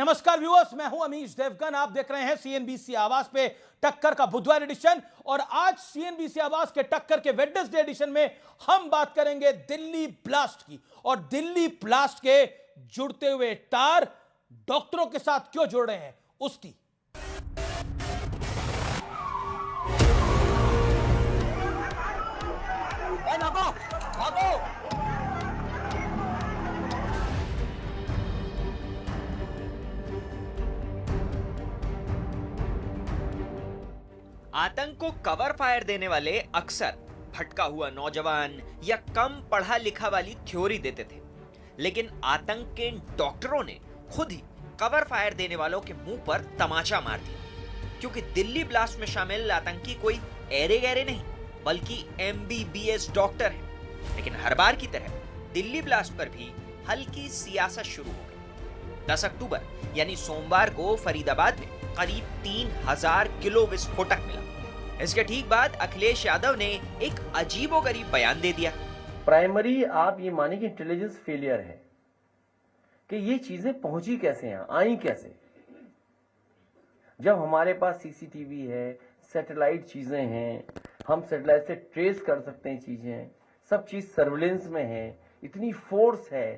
नमस्कार व्यूअर्स, मैं हूं अमीश देवगन। आप देख रहे हैं सीएनबीसी आवाज पे टक्कर का बुधवार एडिशन। और आज सीएनबीसी आवाज के टक्कर के वेडनेसडे एडिशन में हम बात करेंगे दिल्ली ब्लास्ट की। और दिल्ली ब्लास्ट के जुड़ते हुए तार डॉक्टरों के साथ क्यों जुड़ रहे हैं उसकी। भागो, भागो। आतंक को कवर फायर देने वाले अक्सर भटका हुआ नौजवान या कम पढ़ा लिखा वाली थ्योरी देते थे, लेकिन आतंक के डॉक्टरों ने खुद ही कवर फायर देने वालों के मुंह पर तमाचा मार दिया। क्योंकि दिल्ली ब्लास्ट में शामिल आतंकी कोई एरे गहरे नहीं बल्कि MBBS डॉक्टर हैं। लेकिन हर बार की तरह दिल्ली ब्लास्ट पर भी हल्की सियासत शुरू हो गई। 10 अक्टूबर यानी सोमवार को फरीदाबाद में करीब 3000 किलो विस्फोटक मिला। इसके ठीक बाद अखिलेश यादव ने एक अजीबोगरीब बयान दे दिया। प्राइमरी आप ये माने कि इंटेलिजेंस फेलियर है कि ये चीजें पहुंची कैसे, यहां आई कैसे, जब हमारे पास सीसीटीवी है, सैटेलाइट चीजें हैं, हम सैटेलाइट से ट्रेस कर सकते हैं चीजें, सब चीज सर्विलेंस में है, इतनी फोर्स है,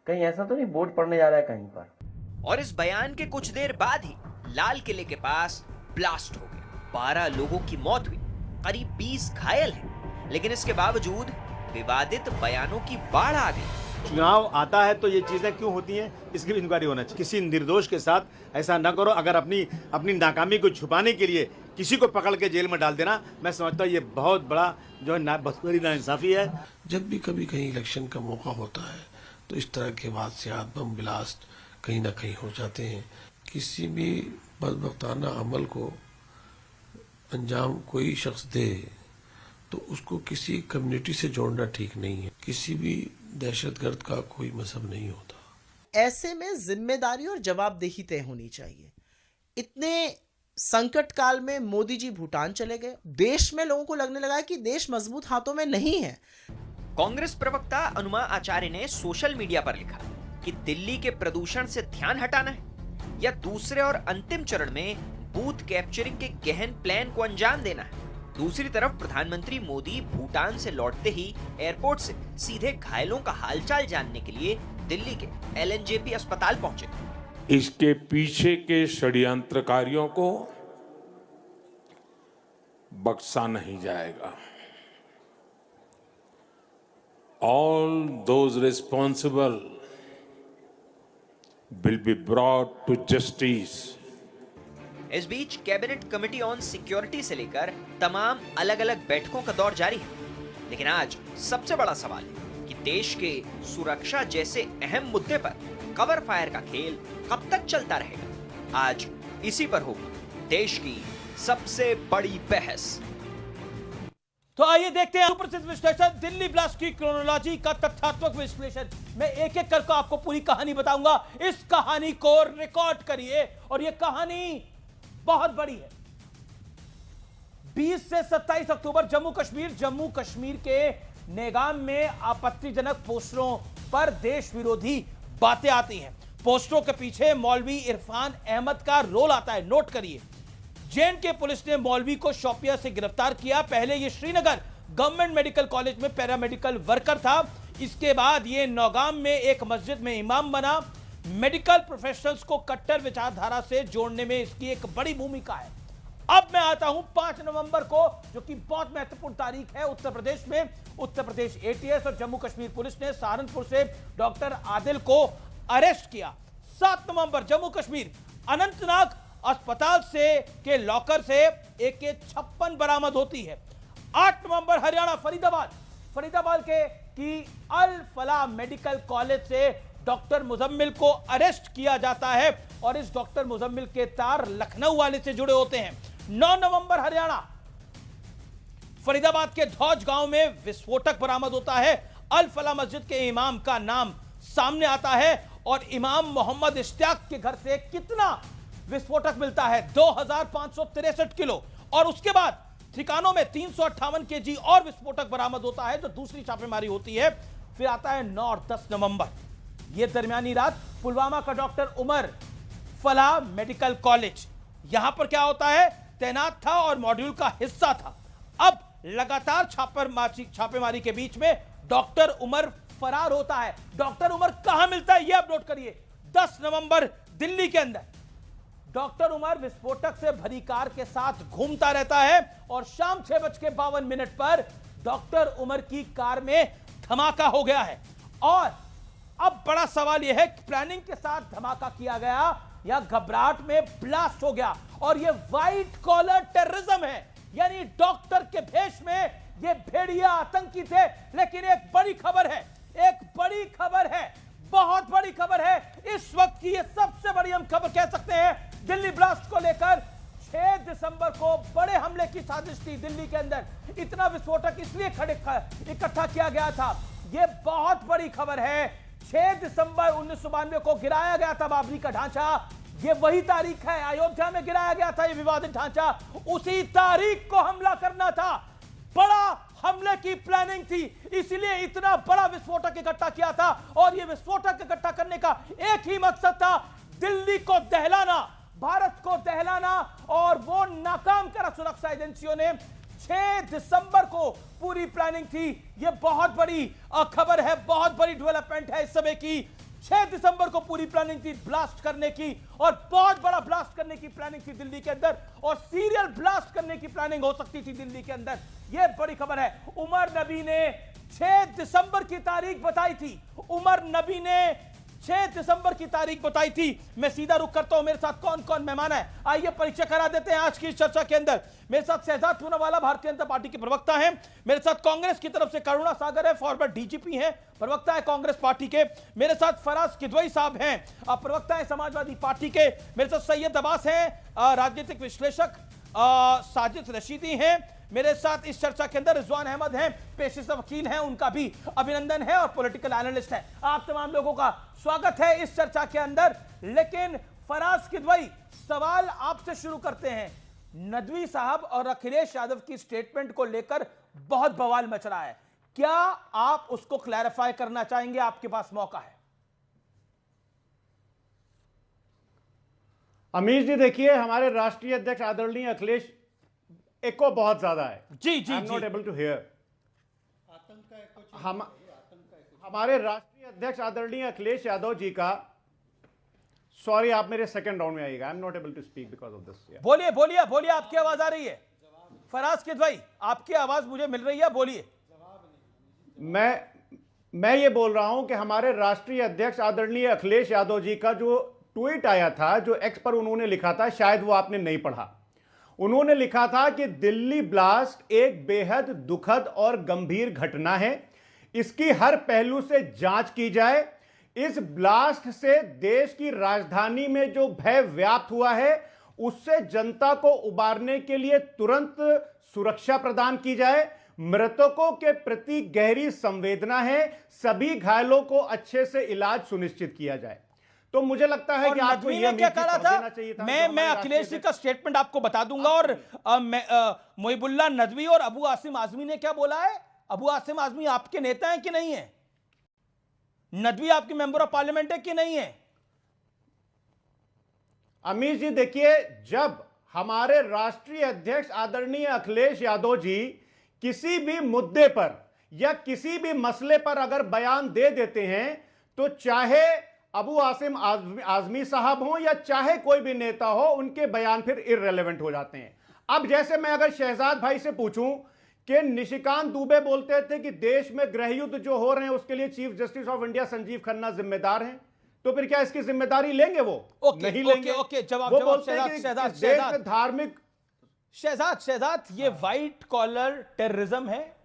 कहीं ऐसा तो नहीं बोर्ड पड़ने जा रहा है कहीं पर। और इस बयान के कुछ देर बाद ही लाल किले के पास ब्लास्ट हो गया। 12 लोगों की मौत हुई, करीब 20 घायल हैं। लेकिन इसके बावजूद विवादित बयानों की बाढ़ आ गई। चुनाव आता है तो ये चीजें क्यों होती हैं, इसकी भी इंक्वायरी होना चाहिए। किसी निर्दोष के साथ ऐसा न करो। अगर अपनी नाकामी को छुपाने के लिए किसी को पकड़ के जेल में डाल देना, मैं समझता हूँ ये बहुत बड़ा जो है बहुत बड़ी नाइंसाफी है। जब भी कभी कहीं इलेक्शन का मौका होता है तो इस तरह के वाक़यात, बम ब्लास्ट कहीं ना कहीं हो जाते हैं। किसी भी बदबख्ताना अमल को अंजाम कोई शख्स दे तो उसको किसी कम्युनिटी से जोड़ना ठीक नहीं है। किसी भी दहशतगर्द का कोई मजहब नहीं होता। ऐसे में जिम्मेदारी और जवाबदेही तय होनी चाहिए। इतने संकट काल में मोदी जी भूटान चले गए। देश में लोगों को लगने लगा कि देश मजबूत हाथों में नहीं है। कांग्रेस प्रवक्ता अनुमा आचार्य ने सोशल मीडिया पर लिखा कि दिल्ली के प्रदूषण से ध्यान हटाना है या दूसरे और अंतिम चरण में बूथ कैप्चरिंग के गहन प्लान को अंजाम देना है। दूसरी तरफ प्रधानमंत्री मोदी भूटान से लौटते ही एयरपोर्ट से सीधे घायलों का हालचाल जानने के लिए दिल्ली के LNJP अस्पताल पहुंचे। इसके पीछे के षड्यंत्रकारियों को बख्शा नहीं जाएगा। All those responsible will be brought to justice. इस बीच कैबिनेट कमेटी ऑन सिक्योरिटी से लेकर तमाम अलग अलग बैठकों का दौर जारी है। लेकिन आज सबसे बड़ा सवाल है कि देश के सुरक्षा जैसे अहम मुद्दे पर कवर फायर का खेल कब तक चलता रहेगा। आज इसी पर होगी देश की सबसे बड़ी बहस। तो आइए देखते हैं सुप्रसिद्ध विश्लेषण दिल्ली ब्लास्ट की क्रोनोलॉजी का तथ्यात्मक विश्लेषण। मैं एक एक करके आपको पूरी कहानी बताऊंगा। इस कहानी को रिकॉर्ड करिए और यह कहानी बहुत बड़ी है। 20 से 27 अक्टूबर जम्मू कश्मीर के नेगाम में आपत्तिजनक पोस्टरों पर देश विरोधी बातें आती हैं। पोस्टरों के पीछे मौलवी इरफान अहमद का रोल आता है। नोट करिए, J&K पुलिस ने मौलवी को शोपियां से गिरफ्तार किया। पहले यह श्रीनगर गवर्नमेंट मेडिकल कॉलेज में पैरामेडिकल वर्कर था। इसके बाद यह नौगाम में एक मस्जिद में इमाम बना। मेडिकल प्रोफेशनल्स को कट्टर विचारधारा से जोड़ने में इसकी एक बड़ी भूमिका है। अब मैं आता हूं 5 नवंबर को, जो कि बहुत महत्वपूर्ण तारीख है उत्तर प्रदेश में। उत्तर प्रदेश ATS और जम्मू कश्मीर पुलिस ने सहारनपुर से डॉक्टर आदिल को अरेस्ट किया। 7 नवंबर जम्मू कश्मीर अनंतनाग अस्पताल से के लॉकर से AK-56 बरामद होती है। 8 नवंबर हरियाणा फरीदाबाद की अल फलाह मेडिकल कॉलेज से डॉक्टर मुजम्मिल को अरेस्ट किया जाता है और इस डॉक्टर मुजम्मिल के तार लखनऊ वाले से जुड़े होते हैं। 9 नवंबर हरियाणा फरीदाबाद के धौज गांव में विस्फोटक बरामद होता है। अल फलाह मस्जिद के इमाम का नाम सामने आता है और इमाम मोहम्मद इश्तियाक के घर से कितना विस्फोटक मिलता है, 2563 किलो। और उसके बाद ठिकानों में 358 kg और विस्फोटक बरामद होता है, जो दूसरी छापेमारी होती है। फिर आता है 9 और 10 नवंबर, यह दरमियानी रात पुलवामा का डॉक्टर उमर फलाह मेडिकल कॉलेज। यहां पर क्या होता है, तैनात था और मॉड्यूल का हिस्सा था। अब लगातार छापेमारी के बीच में डॉक्टर उमर फरार होता है। डॉक्टर उमर कहां मिलता है, यह आप नोट करिए। 10 नवंबर दिल्ली के अंदर डॉक्टर उमर विस्फोटक से भरी कार के साथ घूमता रहता है और शाम 6:52 पर डॉक्टर उमर की कार में धमाका हो गया है। और अब बड़ा सवाल यह है कि प्लानिंग के साथ धमाका किया गया या घबराहट में ब्लास्ट हो गया। और यह व्हाइट कॉलर टेररिज्म है, यानी डॉक्टर के भेष में ये भेड़िया आतंकी थे। लेकिन एक बड़ी खबर है, एक बड़ी खबर है, बहुत बड़ी खबर है इस वक्त की, ये सबसे बड़ी हम खबर कह सकते हैं। दिल्ली ब्लास्ट को लेकर 6 दिसंबर को बड़े हमले की साजिश थी दिल्ली के अंदर। इतना विस्फोटक इसलिए इकट्ठा किया गया था। यह बहुत बड़ी खबर है। 6 दिसंबर 1992 को गिराया गया था बाबरी का ढांचा। यह वही तारीख है, अयोध्या में गिराया गया था यह विवादित ढांचा। उसी तारीख को हमला करना था, बड़ा हमले की प्लानिंग थी, इसलिए इतना बड़ा विस्फोटक इकट्ठा किया था। और यह विस्फोटक इकट्ठा करने का एक ही मकसद था, दिल्ली को दहलाना, भारत को दहलाना। और वो नाकाम करा सुरक्षा एजेंसियों ने। 6 दिसंबर को पूरी प्लानिंग थी। यह बहुत बड़ी खबर है, बहुत बड़ी डेवलपमेंट है इस समय की। 6 दिसंबर को पूरी प्लानिंग थी ब्लास्ट करने की, और बहुत बड़ा ब्लास्ट करने की प्लानिंग थी दिल्ली के अंदर, और सीरियल ब्लास्ट करने की प्लानिंग हो सकती थी दिल्ली के अंदर। यह बड़ी खबर है। उमर नबी ने 6 दिसंबर की तारीख बताई थी। उमर नबी ने 6 दिसंबर की तारीख बताई थी। मैं सीधा रुख करता हूं, मेरे साथ कौन कौन मेहमान है, आइए परिचय करा देते हैं आज की इस चर्चा के अंदर। मेरे साथ शहजाद पूनावाला भारतीय जनता पार्टी के प्रवक्ता हैं। मेरे साथ कांग्रेस की तरफ से करुणा सागर है, फॉरवर्ड डीजीपी हैं, प्रवक्ता है कांग्रेस पार्टी के। मेरे साथ फराज किदवई साहब हैं, प्रवक्ता है समाजवादी पार्टी के। मेरे साथ सैयद अब्बास हैं, राजनीतिक विश्लेषक। साजिद रशीदी हैं मेरे साथ इस चर्चा के अंदर। रिजवान अहमद हैं, पेशे से वकील हैं, उनका भी अभिनंदन है, और पॉलिटिकल एनालिस्ट हैं। आप तमाम लोगों का स्वागत है इस चर्चा के अंदर। लेकिन फराज किदवई, सवाल आपसे शुरू करते हैं। नदवी साहब और अखिलेश यादव की स्टेटमेंट को लेकर बहुत बवाल मच रहा है, क्या आप उसको क्लैरिफाई करना चाहेंगे? आपके पास मौका है। अमीर जी, देखिए, हमारे राष्ट्रीय अध्यक्ष आदरणीय अखिलेश एको बहुत ज्यादा है। जी जी, नॉट एबल टू हियर। हमारे राष्ट्रीय अध्यक्ष आदरणीय अखिलेश यादव जी का, सॉरी, आप मेरे सेकंड राउंड में आइएगा। I am not able to speak because of this. बोलिए बोलिए बोलिए, आपकी आवाज आ रही है। फराज किदवई, आपकी आवाज मुझे मिल रही है, बोलिए। मैं ये बोल रहा हूं कि हमारे राष्ट्रीय अध्यक्ष आदरणीय अखिलेश यादव जी का जो ट्वीट आया था, जो एक्स पर उन्होंने लिखा था, शायद वो आपने नहीं पढ़ा। उन्होंने लिखा था कि दिल्ली ब्लास्ट एक बेहद दुखद और गंभीर घटना है, इसकी हर पहलू से जांच की जाए। इस ब्लास्ट से देश की राजधानी में जो भय व्याप्त हुआ है, उससे जनता को उबारने के लिए तुरंत सुरक्षा प्रदान की जाए। मृतकों के प्रति गहरी संवेदना है, सभी घायलों को अच्छे से इलाज सुनिश्चित किया जाए। तो मुझे लगता है कि आपको यह क्या कहा था। मैं अखिलेश जी का स्टेटमेंट आपको बता दूंगा। और मोहिबुल्लाह नदवी और अबू आसिम आजमी ने क्या बोला है? अबू आसिम आजमी आपके नेता हैं कि नहीं है? नदवी आपके मेंबर ऑफ पार्लियामेंट है कि नहीं है? अमीर जी, देखिए, जब हमारे राष्ट्रीय अध्यक्ष आदरणीय अखिलेश यादव जी किसी भी मुद्दे पर या किसी भी मसले पर अगर बयान दे देते हैं, तो चाहे अबू आसिम आजमी साहब हो या चाहे कोई भी नेता हो, उनके बयान फिर इररिलेवेंट हो जाते हैं। अब जैसे मैं अगर शहजाद भाई से पूछूं कि निशिकांत दुबे बोलते थे कि देश में गृह युद्ध जो हो रहे हैं उसके लिए chief justice of India Sanjeev Khanna जिम्मेदार हैं, तो फिर क्या इसकी जिम्मेदारी लेंगे? वो नहीं लेंगे। जवाब वो बोलते हैं कि देश में धार्मिक। शहजाद, ये व्हाइट कॉलर टेररिज्म है,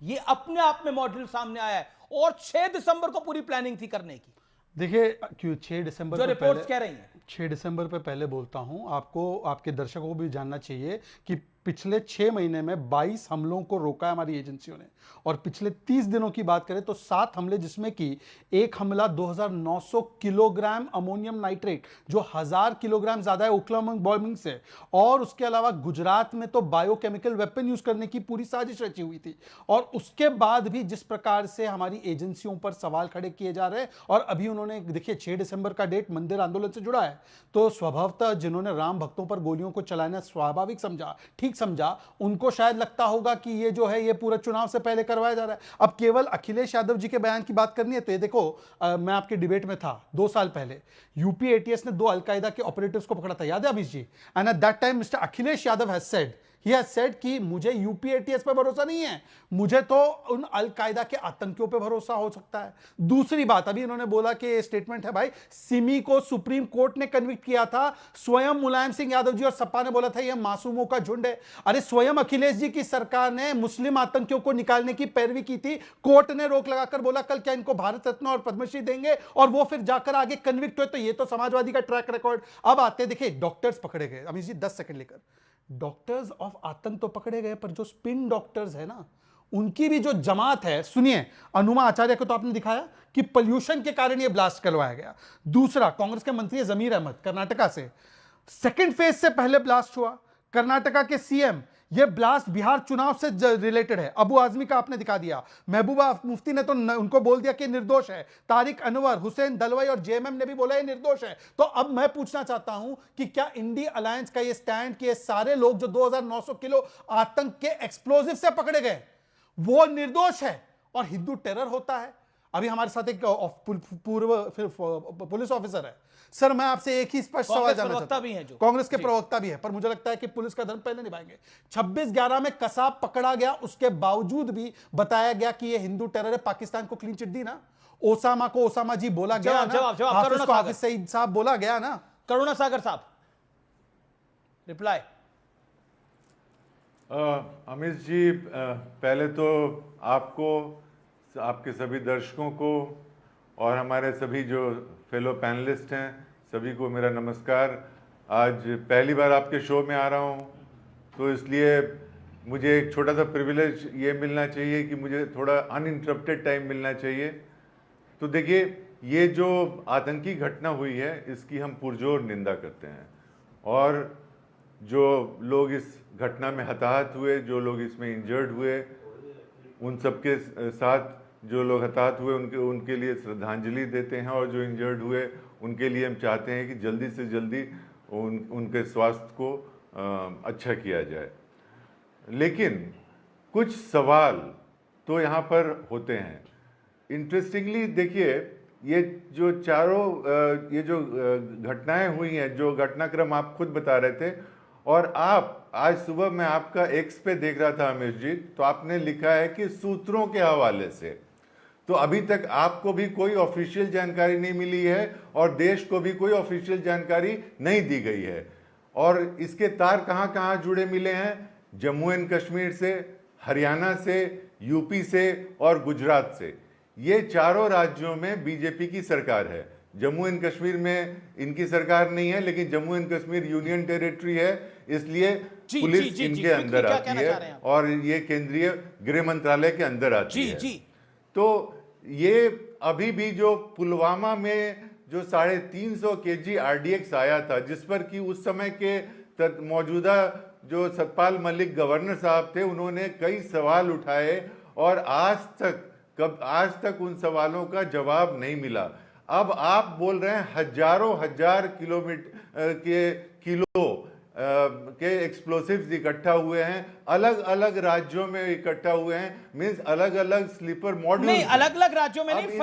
ये अपने आप में मॉडल सामने आया है, और 6 दिसंबर को पूरी प्लानिंग थी करने की। देखिए, क्यों 6 दिसंबर जो रिपोर्ट्स कह रही हैं, 6 दिसंबर पे पहले बोलता हूं, आपको, आपके दर्शकों को भी जानना चाहिए कि पिछले 6 महीने में 22 हमलों को रोका है हमारी एजेंसियों ने, और पिछले 30 दिनों की बात करें तो 7 हमले, जिसमें कि एक हमला 2900 किलोग्राम अमोनियम नाइट्रेट, जो 1000 किलोग्राम ज्यादा है ओक्लाहोमा बॉम्बिंग से, और उसके अलावा गुजरात में तो बायोकेमिकल वेपन यूज करने की पूरी साजिश रची हुई थी। और उसके बाद भी जिस प्रकार से हमारी एजेंसियों पर सवाल खड़े किए जा रहे हैं, और अभी उन्होंने देखिए 6 दिसंबर का डेट मंदिर आंदोलन से जुड़ा है, तो स्वभावतः जिन्होंने राम भक्तों पर गोलियों को चलाना स्वाभाविक समझा, ठीक समझा, उनको शायद लगता होगा कि ये जो है ये पूरा चुनाव से पहले करवाया जा रहा है। अब केवल अखिलेश यादव जी के बयान की बात करनी है तो ये देखो, मैं आपके डिबेट में था 2 साल पहले, यूपी एटीएस ने 2 अलकायदा के ऑपरेटिव्स को पकड़ा था, याद है Abhish ji? And at that time mister Akhilesh Yadav has said कि मुझे यूपी एटीएस पर भरोसा नहीं है, मुझे तो उन अलकायदा के आतंकियों पर भरोसा हो सकता है। दूसरी बात, अभी इन्होंने बोला कि स्टेटमेंट है भाई, सिमी को सुप्रीम कोर्ट ने कन्विक्ट किया था, स्वयं मुलायम सिंह यादव जी और सपा ने बोला था यह मासूमों का झुंड है। अरे स्वयं अखिलेश जी की सरकार ने मुस्लिम आतंकियों को निकालने की पैरवी की थी, कोर्ट ने रोक लगाकर बोला कल क्या इनको भारत रत्न और पद्मश्री देंगे, और वो फिर जाकर आगे कन्विक्ट हुए। तो ये तो समाजवादी का ट्रैक रिकॉर्ड। अब आते देखिए डॉक्टर्स पकड़े गए, अभी जी 10 सेकंड लेकर, डॉक्टर्स ऑफ आतंक तो पकड़े गए, पर जो स्पिन डॉक्टर्स है ना, उनकी भी जो जमात है, सुनिए, अनुमा आचार्य को तो आपने दिखाया कि पोल्यूशन के कारण ये ब्लास्ट करवाया गया। दूसरा, कांग्रेस के मंत्री जमीर अहमद कर्नाटका से, सेकंड फेज से पहले ब्लास्ट हुआ, कर्नाटका के सीएम, ये ब्लास्ट बिहार चुनाव से रिलेटेड है। अबू आजमी का आपने दिखा दिया, महबूबा मुफ्ती ने तो उनको बोल दिया कि निर्दोष है, तारिक अनवर, हुसैन दलवाई और जेएमएम ने भी बोला ये निर्दोष है। तो अब मैं पूछना चाहता हूं कि क्या इंडी अलायंस का ये स्टैंड कि ये सारे लोग जो 2900 किलो आतंक के एक्सप्लोजिव से पकड़े गए वो निर्दोष है और हिंदू टेरर होता है? अभी हमारे साथ एक पूर्व पुलिस ऑफिसर है। सर, मैं आपसे एक ही स्पष्ट सवाल जानना चाहता हूं, कांग्रेस के प्रवक्ता भी है, पर मुझे लगता है कि पुलिस का धर्म पहले निभाएंगे। 26/11 में कसाब पकड़ा गया, उसके बावजूद भी बताया गया कि यह हिंदू टेरर है, पाकिस्तान को क्लीन चिट दी ना, ओसामा को ओसामा जी बोला गया ना, हाफिज को हाफिज सईद साहब बोला गया ना। करुणा सागर साहब, रिप्लाई। अमित जी, पहले तो आपको, आपके सभी दर्शकों को और हमारे सभी जो फेलो पैनलिस्ट हैं, सभी को मेरा नमस्कार। आज पहली बार आपके शो में आ रहा हूँ, तो इसलिए मुझे एक छोटा सा प्रिविलेज ये मिलना चाहिए कि मुझे थोड़ा अनइंटरप्टेड टाइम मिलना चाहिए। तो देखिए, ये जो आतंकी घटना हुई है इसकी हम पुरजोर निंदा करते हैं, और जो लोग इस घटना में हताहत हुए, जो लोग इसमें इंजर्ड हुए, उन सबके साथ जो लोग हताहत हुए उनके लिए श्रद्धांजलि देते हैं, और जो इंजर्ड हुए उनके लिए हम चाहते हैं कि जल्दी से जल्दी उनके स्वास्थ्य को अच्छा किया जाए। लेकिन कुछ सवाल तो यहाँ पर होते हैं। इंटरेस्टिंगली देखिए, ये जो चारों ये जो घटनाएं हुई हैं, जो घटनाक्रम आप खुद बता रहे थे, और आप आज सुबह मैं आपका एक्स पे देख रहा था अमीर जी, तो आपने लिखा है कि सूत्रों के हवाले से, तो अभी तक आपको भी कोई ऑफिशियल जानकारी नहीं मिली है और देश को भी कोई ऑफिशियल जानकारी नहीं दी गई है। और इसके तार कहाँ कहाँ जुड़े मिले हैं? जम्मू एंड कश्मीर से, हरियाणा से, यूपी से और गुजरात से। ये चारों राज्यों में बीजेपी की सरकार है। जम्मू एंड कश्मीर में इनकी सरकार नहीं है, लेकिन Jammu and Kashmir union territory है, इसलिए पुलिस इनके अंदर आती है और ये केंद्रीय गृह मंत्रालय के अंदर आती है। तो ये अभी भी जो पुलवामा में जो 350 kg RDX आया था, जिस पर कि उस समय के मौजूदा जो सतपाल मलिक गवर्नर साहब थे, उन्होंने कई सवाल उठाए और आज तक उन सवालों का जवाब नहीं मिला। अब आप बोल रहे हैं हजारों हजार किलोमीटर के एक्सप्लोसिव्स इकट्ठा हुए हैं, अलग अलग राज्यों में इकट्ठा हुए हैं, मींस अलग अलग स्लीपर मॉड्यूल। नहीं, अलग अलग राज्यों में नहीं,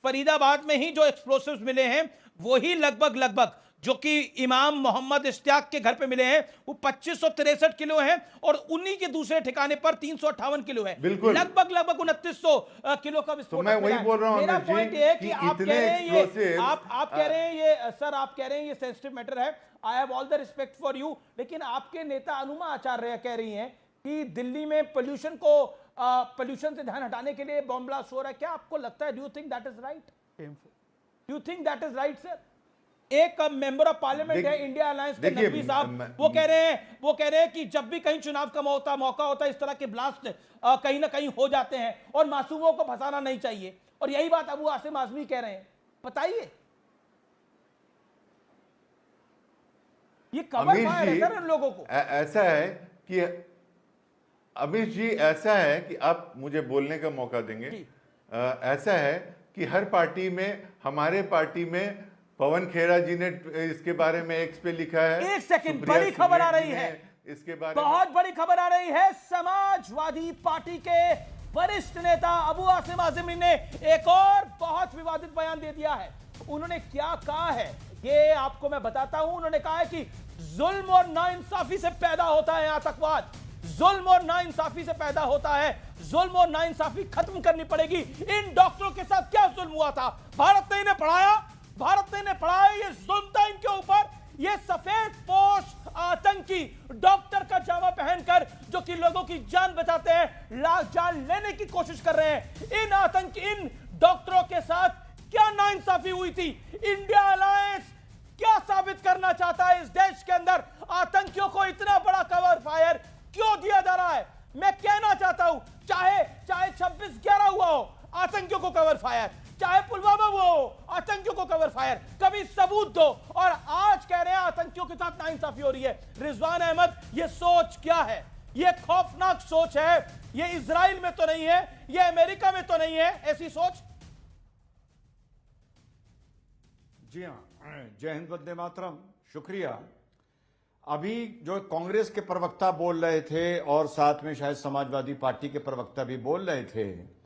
फरीदाबाद में ही जो एक्सप्लोसिव्स मिले हैं वही लगभग जो कि इमाम मोहम्मद इश्तियाक के घर पे मिले हैं वो 2563 किलो हैं, और उन्हीं के दूसरे ठिकाने पर 358 किलो है, लगभग 2900 किलो का विस्फोट। तो मैं वही बोल रहा हूं। मेरा पॉइंट ये है कि आप कह रहे हैं ये सेंसिटिव मैटर है। I have all the respect for you, लेकिन आपके नेता अनुमा आचार्य कह रही हैं कि दिल्ली में पोल्यूशन से ध्यान हटाने के लिए बॉम्ब ब्लास्ट हो रहा है। क्या आपको लगता है, do you think that is right? Do you think that is right sir? एक मेंबर ऑफ पार्लियामेंट है इंडिया अलायंस के नकवी साहब, वो कह रहे हैं कि जब भी कहीं चुनाव का मौका होता है इस तरह के ब्लास्ट कहीं ना कहीं हो जाते हैं और मासूमों को फंसाना नहीं चाहिए, और यही बात अबू आसिम आजमी कह रहे हैं। बताइए, ये कवर फायर है सर इन लोगों को। ऐसा है कि अमीश जी, ऐसा है कि आप मुझे बोलने का मौका देंगे। ऐसा है कि हर पार्टी में, हमारे पार्टी में पवन खेरा जी ने इसके बारे में एक्स पे लिखा है। एक सेकंड, बड़ी खबर आ रही है इसके बारे बहुत बड़ी खबर आ रही है। समाजवादी पार्टी के वरिष्ठ नेता अबू आसिम आजमी ने एक और बहुत विवादित बयान दे दिया है। उन्होंने क्या कहा है ये आपको मैं बताता हूं। उन्होंने कहा है कि जुल्म और नाइंसाफी से पैदा होता है आतंकवाद, जुल्म और नाइंसाफी से पैदा होता है, जुल्म और नाइंसाफी खत्म करनी पड़ेगी। इन डॉक्टरों के साथ क्या जुल्म हुआ था? भारत ने इन्हें पढ़ाया, भारत ने इन्हें पढ़ाया, ये जुल्म था इनके ऊपर। ये सफेद पोश आतंकी डॉक्टर का जामा पहनकर जो कि लोगों की जान बचाते हैं, जान लेने की कोशिश कर रहे हैं। इन आतंकी, इन डॉक्टरों के साथ क्या नाइंसाफी हुई थी? इंडिया अलायंस क्या साबित करना चाहता है? इस देश के अंदर आतंकियों को इतना बड़ा कवर फायर क्यों दिया जा रहा है? मैं कहना चाहता हूं, चाहे 26/11 हुआ हो, आतंकियों को कवर फायर, चाहे पुलवामा हुआ हो, आतंकियों को कवर फायर, कभी सबूत दो। और आज कह रहे हैं आतंकियों के साथ नाइंसाफी हो रही है। रिजवान अहमद, ये सोच क्या है? ये खौफनाक सोच है। ये इजराइल में तो नहीं है, ये अमेरिका में तो नहीं है ऐसी सोच। जी हाँ, जय हिंद, वंदे मातरम, शुक्रिया। अभी जो कांग्रेस के प्रवक्ता बोल रहे थे और साथ में शायद समाजवादी पार्टी के प्रवक्ता भी बोल रहे थे,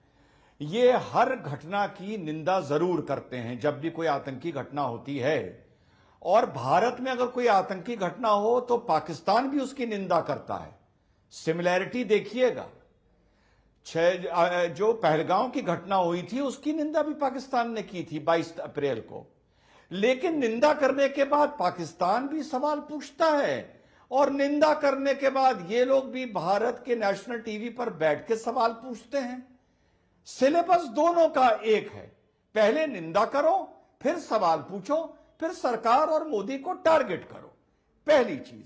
ये हर घटना की निंदा जरूर करते हैं जब भी कोई आतंकी घटना होती है। और भारत में अगर कोई आतंकी घटना हो तो पाकिस्तान भी उसकी निंदा करता है। सिमिलैरिटी देखिएगा, जो पहलगांव की घटना हुई थी उसकी निंदा भी पाकिस्तान ने की थी 22 अप्रैल को। लेकिन निंदा करने के बाद पाकिस्तान भी सवाल पूछता है, और निंदा करने के बाद ये लोग भी भारत के नेशनल टीवी पर बैठ के सवाल पूछते हैं। सिलेबस दोनों का एक है, पहले निंदा करो, फिर सवाल पूछो, फिर सरकार और मोदी को टारगेट करो, पहली चीज।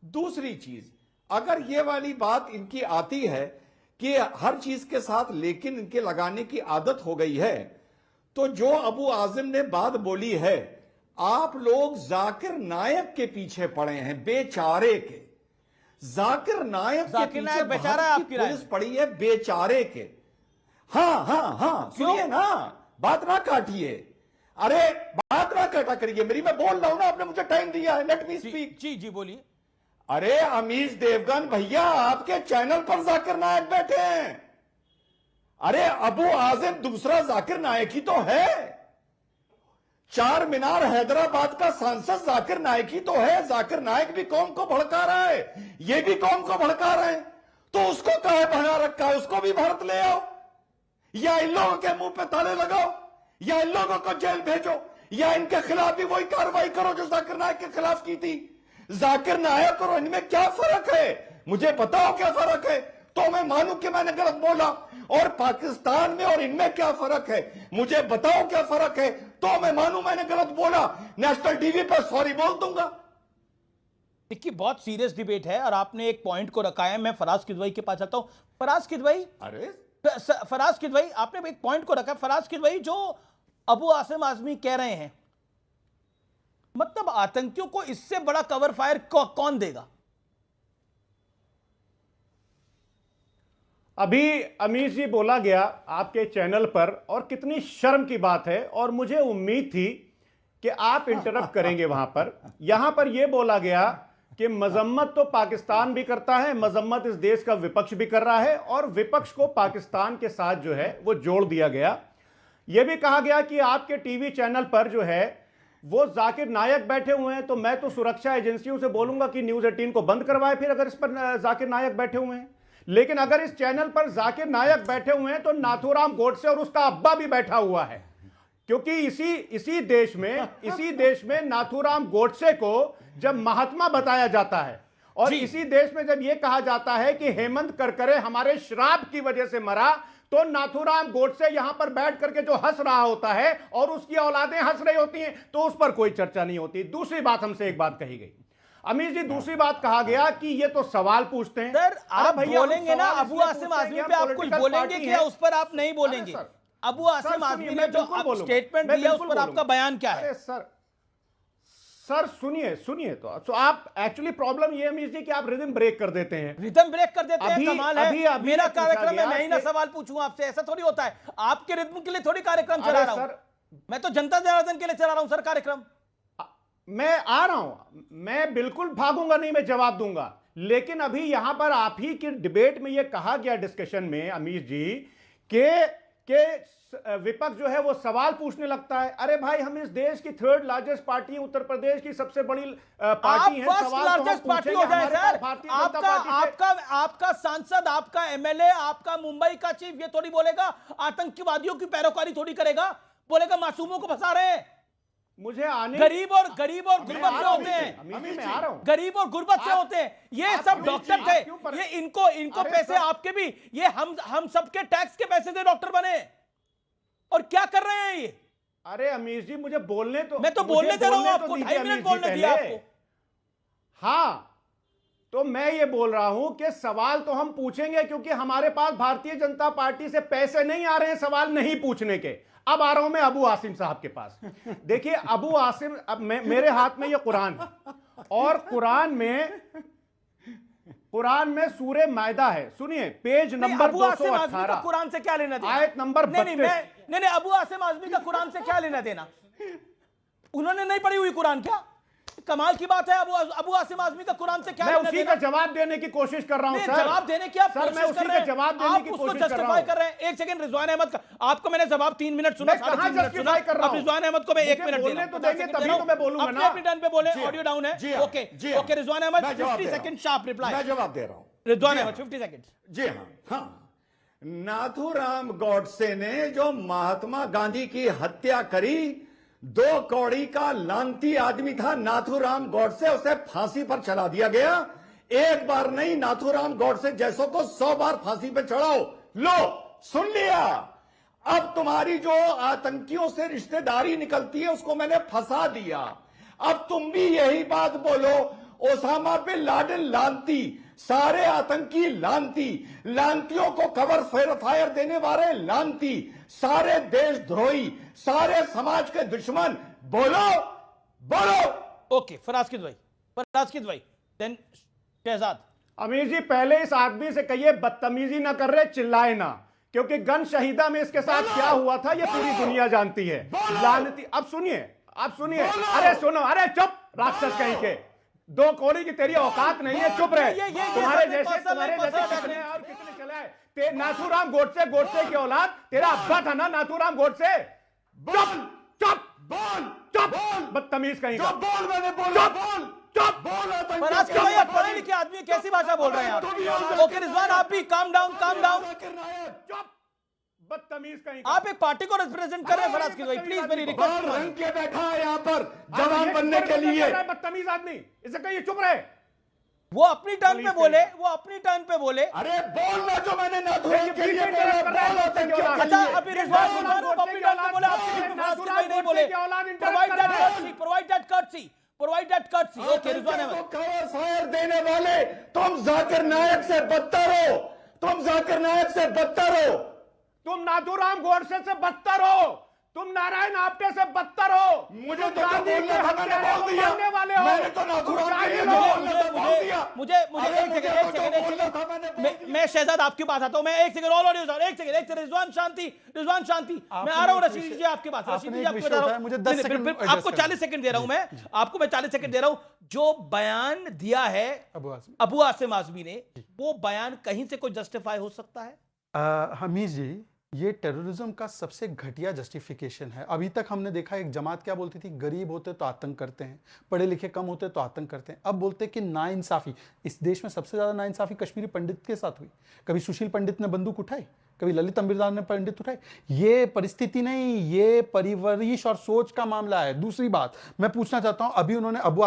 दूसरी चीज, अगर ये वाली बात इनकी आती है कि हर चीज के साथ लेकिन इनके लगाने की आदत हो गई है, तो जो अबू आजिम ने बात बोली है, आप लोग जाकिर नायक के पीछे पड़े हैं, बेचारे के। जाकिर नायक के पीछे बेचारा आपकी पुलिस पड़ी है, बेचारे के। हाँ, सुनिए ना, बात ना काटिए। अरे बात ना काटा करिए मेरी, मैं बोल रहा हूं ना, आपने मुझे टाइम दिया है, लेट मी स्पीक। जी बोलिए। अरे अमीश देवगन भैया, आपके चैनल पर जाकिर नायक बैठे हैं। अरे अबू आजिम दूसरा जाकिर नायक ही तो है। चार मीनार हैदराबाद का सांसद जाकिर नायक ही तो है। जाकिर नायक भी कौम को भड़का रहा है, ये भी कौम को भड़का रहे हैं, तो उसको कहे बना रखा, उसको भी भारत ले आओ, या इन लोगों के मुंह पे ताले लगाओ, या इन लोगों को जेल भेजो, या इनके खिलाफ भी वही कार्रवाई करो जो जाकिर नायक के खिलाफ की थी। जाकिर नायक और इनमें क्या फर्क है? मुझे बताओ क्या फर्क है, तो मैं मानूं कि मैंने गलत बोला। और पाकिस्तान में और इनमें क्या फर्क है, मुझे बताओ क्या फर्क है, तो मैं मानूं मैंने गलत बोला, नेशनल टीवी पर सॉरी बोल दूंगा। देखिए, बहुत सीरियस डिबेट है और आपने एक पॉइंट को रखा है। मैं फराज किदवई के पास आता हूं। फराज किदवई, फराज किदवई, आपने एक पॉइंट को रखा है। फराज किदवई, जो अबू आसिम आजमी कह रहे हैं, मतलब आतंकियों को इससे बड़ा कवर फायर कौन देगा? अभी अमीश जी बोला गया आपके चैनल पर, और कितनी शर्म की बात है, और मुझे उम्मीद थी कि आप इंटरप्ट करेंगे वहां पर। यहां पर यह बोला गया कि मजम्मत तो पाकिस्तान भी करता है, मजम्मत इस देश का विपक्ष भी कर रहा है, और विपक्ष को पाकिस्तान के साथ जो है वो जोड़ दिया गया। यह भी कहा गया कि आपके टीवी चैनल पर जो है वो जाकिर नायक बैठे हुए हैं, तो मैं तो सुरक्षा एजेंसियों से बोलूंगा कि न्यूज 18 को बंद करवाए फिर, अगर इस पर जाकिर नायक बैठे हुए हैं। लेकिन अगर इस चैनल पर जाकिर नायक बैठे हुए हैं तो नाथूराम गोडसे और उसका अब्बा भी बैठा हुआ है, क्योंकि इसी देश में नाथूराम गोडसे को जब महात्मा बताया जाता है और इसी देश में जब यह कहा जाता है कि हेमंत करकरे हमारे श्राप की वजह से मरा, तो नाथूराम गोडसे यहां पर बैठ करके जो हंस रहा होता है और उसकी औलादें हंस रही होती हैं, तो उस पर कोई चर्चा नहीं होती। दूसरी बात हमसे एक बात कही गई, अमीर जी, दूसरी बात कहा गया कि ये तो सवाल पूछते हैं। सर आप भैया, बोलेंगे ना अबू आसिम आजमी पे, आप कुछ बोलेंगे क्या उस पर? आप नहीं बोलेंगे। अबू आसिम आजमी ने जो स्टेटमेंट दिया उस पर आपका बयान क्या है? सर सुनिए तो आप एक्चुअली प्रॉब्लम ये अमीर जी कि आप रिदम ब्रेक कर देते हैं। रिदम ब्रेक कर देते हैं, कमाल है। मेरा कार्यक्रम है, मैं ही ना सवाल पूछूं आपसे, ऐसा थोड़ी होता है। आपके रिदम के लिए थोड़ी कार्यक्रम चला रहा हूं मैं, तो जनता जनार्दन के लिए चला रहा हूं सर कार्यक्रम। मैं आ रहा हूं, मैं बिल्कुल भागूंगा नहीं, मैं जवाब दूंगा। लेकिन अभी यहां पर आप ही की डिबेट में यह कहा गया डिस्कशन में अमीर जी के विपक्ष जो है वो सवाल पूछने लगता है। अरे भाई, हम इस देश की third largest party, Uttar Pradesh की सबसे बड़ी पार्टी है, फर्स्ट लार्जेस्ट पार्टी हो जाए सर। आपका सांसद, आपका एमएलए, आपका मुंबई का चीफ ये थोड़ी बोलेगा आतंकवादियों की पैरोकारी थोड़ी करेगा, बोलेगा मासूमों को फंसा रहे हैं। मुझे आने गरीब और गुर्बत से होते हैं, मैं आ रहा हूं, गरीब और गुर्बत से होते हैं। ये सब डॉक्टर थे, ये इनको पैसे आपके भी, ये हम सबके टैक्स के पैसे से डॉक्टर बने, और क्या कर रहे हैं ये? अरे अमीर जी, मुझे बोलने तो, मैं तो बोलने दे रहा हूं आपको, 2.5 मिनट बोलने दिया आपको। हाँ, तो मैं ये बोल रहा हूं कि सवाल तो हम पूछेंगे, क्योंकि हमारे पास भारतीय जनता पार्टी से पैसे नहीं आ रहे हैं सवाल नहीं पूछने के। अब आ रहा हूं मैं अबू आसिम साहब के पास। देखिए अबू आसिम, अब मेरे हाथ में ये कुरान है, और कुरान में सूरे मायदा है। सुनिए, पेज नंबर 218। कुरान से क्या लेना देना? आयत नंबर 32। नहीं, अबू आसिम आजमी का कुरान से क्या लेना देना? उन्होंने नहीं पढ़ी हुई कुरान क्या? कमाल की बात है। अबू आसिम आजमी का कुरान से क्या लेना देना? मैं उसी का जवाब देने की कोशिश कर रहा हूं सर। जवाब देने की आप सर, मैं उसी का जवाब देने की कोशिश कर रहा हूं। कर रहे हैं। एक सेकंड, रिजवान अहमद का आपको मैंने जवाब 3 मिनट सुना, 3.5 मिनट सुना। अब रिजवान अहमद को मैं 1 मिनट बोलने तो देंगे, तभी तो मैं बोलूंगा ना। अपने टर्न पे बोले, ऑडियो डाउन है। Okay Rizwan Ahmed, 50 second sharp reply. मैं जवाब दे रहा हूं रिजवान अहमद, 50 सेकंड। जी हाँ, नाथूराम गॉडसे ने जो महात्मा गांधी की हत्या करी, 2 कौड़ी का लांती आदमी था नाथूराम गॉडसे, उसे फांसी पर चढ़ा दिया गया। एक बार नहीं, नाथूराम गॉडसे जैसों को 100 बार फांसी पर चढ़ाओ। लो, सुन लिया। अब तुम्हारी जो आतंकियों से रिश्तेदारी निकलती है उसको मैंने फंसा दिया। अब तुम भी यही बात बोलो, ओसामा बिन लादेन लांती, सारे आतंकी लांती, लांतियों को कवर फायर देने वाले लांती, सारे देशद्रोही, सारे समाज के दुश्मन। बोलो। ओके, फराज की दवाई, देन शहजाद। अमीर जी, पहले इस आदमी से कहिए बदतमीजी ना कर रहे, चिल्लाए ना, क्योंकि गन शहीदा में इसके साथ क्या हुआ था ये पूरी दुनिया जानती है। लानती। अब सुनिए। अरे सुनो, अरे चुप, राक्षस कहीं के। 2 कौड़ी की तेरी औकात नहीं है, चुप रहे। तुम्हारे जैसे कितने और कितने चलाए। नाथूराम गोडसे की औलाद, तेरा अब्बा था ना नाथूराम गोडसे। चुप, बदतमीज कहीं का। चुप। फराज भाई, आप पढ़े लिखे आदमी, कैसी भाषा बोल रहे हैं आप? ओके रिजवान, आप भी काम डाउन। चुप, बदतमीज कहीं। आप एक पार्टी को रिप्रेजेंट कर रहे हैं फराज की भाई, प्लीज मेरी रिक्वेस्ट। रंग के बैठा है यहाँ पर जवान बनने के लिए। बदतमीज आदमी, इसे कहिए चुप रहे। वो अपनी टर्न पे बोले। अरे बोलना जो मैंने नाथूराम के लिए बोला। अच्छा, अभी रिजवान अपनी टर्न पे बोले, आपके फराज की भाई नहीं बोले। Provide that courtesy. Okay Rizwan Ahmed. Cover fire देने वाले तुम जाकिर नायक से बदतर हो, तुम नाथूराम गोडसे से बदतर हो, तुम नारायण आप्टे से बदतर हो। मुझे तो बोलना था, मैंने बोल दिया। मैंने तो नाथूराम के लिए बोलना था, बोल दिया। मुझे एक सेकंड, मैं शहजाद आपके पास आता हूं। मैं एक सेकंड, ऑल ऑडियो, एक सेकंड। रिजवान शांति, मैं आ रहा हूं। रशीद जी आपके पास, रशीद जी आपको बता रहा हूं, मुझे 10 सेकंड, आपको 40 सेकंड दे रहा हूं। मैं आपको 40 सेकंड दे रहा हूं। जो बयान दिया है अबू आसिम आजमी ने, वो बयान कहीं से कोई जस्टिफाई हो सकता है? हमीद जी, ये टेररिज्म का सबसे घटिया जस्टिफिकेशन है। अभी तक हमने देखा एक जमात क्या बोलती थी, गरीब होते तो आतंक करते हैं, पढ़े लिखे कम होते तो आतंक करते हैं। अब बोलते हैं कि नाइंसाफी, इस देश में सबसे ज्यादा नाइंसाफी कश्मीरी पंडित के साथ हुई। कभी सुशील पंडित ने बंदूक उठाई, कभी ललित अंबिरदार ने पंडित उठाई। ये परिस्थिति नहीं, ये परिवरिश और सोच का मामला है। दूसरी बात मैं पूछना चाहता हूं, अभी उन्होंने अबू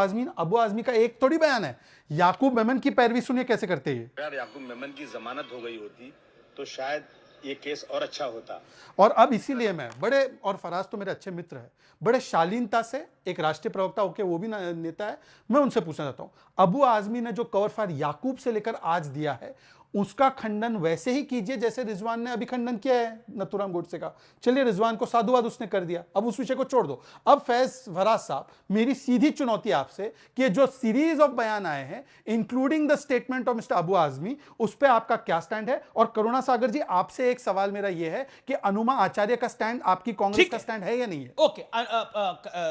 आजमी का एक थोड़ी बयान है, याकूब मेमन की पैरवी सुनिए कैसे करते हैं। यार याकूब मेमन की जमानत हो गई होती तो शायद ये केस और अच्छा होता। और अब इसीलिए मैं बड़े, और फराज तो मेरे अच्छे मित्र हैं, बड़े शालीनता से एक राष्ट्रीय प्रवक्ता होकर वो भी नेता है, मैं उनसे पूछना चाहता हूं, अबू आजमी ने जो कवर फायर याकूब से लेकर आज दिया है उसका खंडन वैसे ही कीजिए जैसे रिजवान ने अभी खंडन किया है नथुराम गोडसे का। चलिए रिजवान को साधुवाद उसने कर दिया, अब उस विषय को छोड़ दो। अब फराज साहब, मेरी सीधी चुनौती आपसे कि जो सीरीज ऑफ बयान आए हैं including the statement of mister Abu Azmi, उस पर आपका क्या स्टैंड है। और करुणा सागर जी, आपसे एक सवाल मेरा यह है कि अनुमा आचार्य का स्टैंड आपकी कांग्रेस का स्टैंड है या नहीं है। ओके,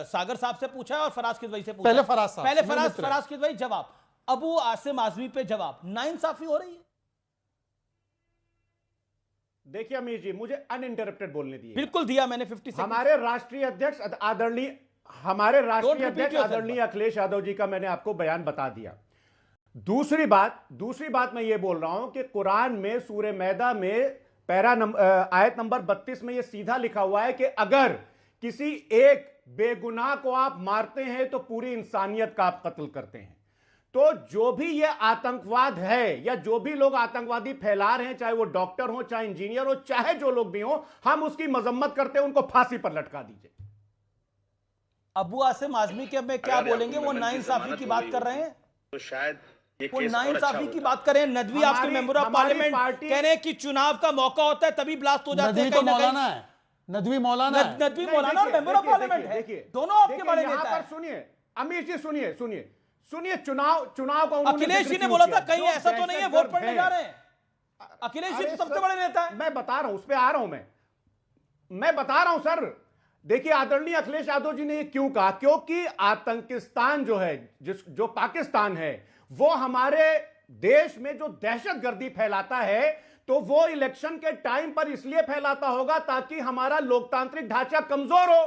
सागर साहब से पूछा और फराज किदवई से पूछा। पहले फराज साहब, पहले फराज किदवई जवाब, अबू आसिम आजमी पे जवाब, नाइंसाफी हो रही है। देखिए अमीर जी, मुझे अनइंटरप्टेड बोलने दिए। बिल्कुल दिया मैंने 50 हमारे राष्ट्रीय अध्यक्ष आदरणीय अखिलेश यादव जी का मैंने आपको बयान बता दिया। दूसरी बात मैं ये बोल रहा हूं कि कुरान में सूरह मैदा में आयत नंबर 32 में ये सीधा लिखा हुआ है कि अगर किसी एक बेगुनाह को आप मारते हैं तो पूरी इंसानियत का आप कत्ल करते हैं। तो जो भी ये आतंकवाद है या जो भी लोग आतंकवादी फैला रहे हैं, चाहे वो डॉक्टर हो, चाहे इंजीनियर हो, चाहे जो लोग भी हो, हम उसकी मजम्मत करते हैं, उनको फांसी पर लटका दीजिए। अबू आसिम आजमी के में क्या बोलेंगे, वो नाइंसाफी की बात कर रहे हैं, तो शायद वो नाइंसाफी की बात करें। नदवी आपके मेंबर ऑफ पार्लियामेंट कह रहे हैं कि चुनाव का मौका होता है तभी ब्लास्ट हो जाते हैं। नदवी मौलाना है, नदवी मौलाना और मेंबर ऑफ पार्लियामेंट है, दोनों आपके बड़े नेता हैं। सुनिए अमीर जी, सुनिए चुनाव का अखिलेश जी ने बोला था कहीं ऐसा तो नहीं है वोट पड़ने जा रहे हैं। अखिलेश जी तो सबसे बड़े नेता है। मैं बता रहा हूं, उस पे आ रहा हूं, मैं बता रहा हूं सर। देखिए आदरणीय अखिलेश यादव जी ने ये क्यों कहा, क्योंकि आतंकिस्तान जो है, जो पाकिस्तान है, वो हमारे देश में जो दहशतगर्दी फैलाता है तो वो इलेक्शन के टाइम पर इसलिए फैलाता होगा ताकि हमारा लोकतांत्रिक ढांचा कमजोर हो।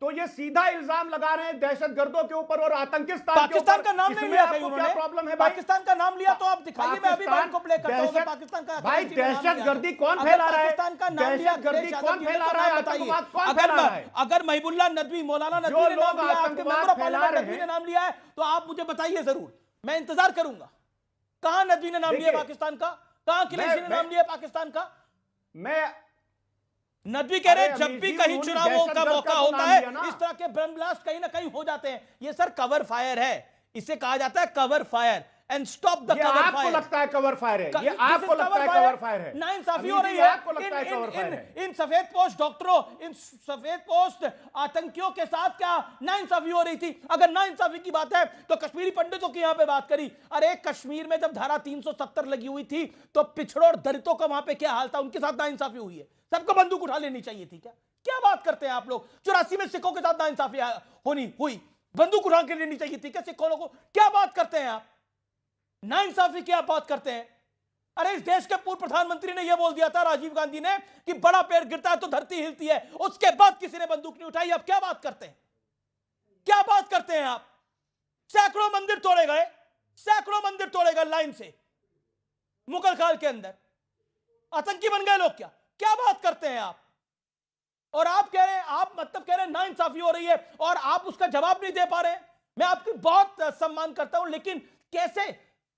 तो ये सीधा इल्जाम लगा रहे हैं दहशतगर्दों के ऊपर और पाकिस्तान का नाम नहीं लिया कहीं उन्होंने। क्या प्रॉब्लम है? पाकिस्तान का नाम लिया तो आप दिखाइए, मैं अभी बात को प्ले करता हूं। पाकिस्तान का भाई दहशतगर्दी कौन फैला रहा है? पाकिस्तान का नाम लिया, दहशतगर्दी कौन फैला रहा है? आतंकवाद कौन फैला रहा है? अगर महिबुल्लाह नदवी, मौलाना नदवी ने नाम लिया, आपके मेंबर ऑफ पार्लियामेंट नदवी ने नाम लिया है तो आप मुझे बताइए जरूर, मैं इंतजार करूंगा। कहां नदवी ने नाम लिया पाकिस्तान का, कहां अखिलेश जी ने नाम लिया पाकिस्तान का? मैं नदवी कह रहे हैं जब भी कहीं चुनावों का मौका होता है इस तरह के बम ब्लास्ट कहीं ना कहीं हो जाते हैं। ये सर कवर फायर है, इसे कहा जाता है cover fire and stop the cover fire. आपको लगता है कवर फायर है? ये आपको लगता है कवर फायर है? नाइंसाफी हो रही है। आपको लगता है कवर फायर है? इन सफेद पोस्ट डॉक्टरों, इन सफेद पोस्ट आतंकियों के साथ क्या नाइंसाफी हो रही थी? अगर नाइंसाफी की बात है तो कश्मीरी पंडितों की यहां पे बात करी। अरे कश्मीर में जब धारा 370 लगी हुई थी तो पिछड़ों और दलितों का वहां पे क्या हाल था, उनके साथ नाइंसाफी हुई है। सबको बंदूक उठा लेनी चाहिए थी क्या? क्या बात करते हैं आप लोग? 84 में सिखों के साथ नाइंसाफी हुई, बंदूक उठा के लेनी चाहिए थी क्या सिखों लोगों को? क्या बात करते हैं आप? नाइंसाफी की आप बात करते हैं। अरे इस देश के पूर्व प्रधानमंत्री ने यह बोल दिया था, राजीव गांधी ने, कि बड़ा पेड़ गिरता है तो धरती हिलती है। उसके बाद किसी ने बंदूक नहीं उठाई। आप क्या बात करते हैं? क्या बात करते हैं आप? सैकड़ों मंदिर तोड़े गए लाइन से मुगल काल के अंदर। आतंकी बन गए लोग क्या? क्या बात करते हैं आप? और आप कह रहे हैं, आप मतलब कह रहे हैं नाइंसाफी हो रही है और आप उसका जवाब नहीं दे पा रहे हैं। मैं आपकी बहुत सम्मान करता हूं, लेकिन कैसे?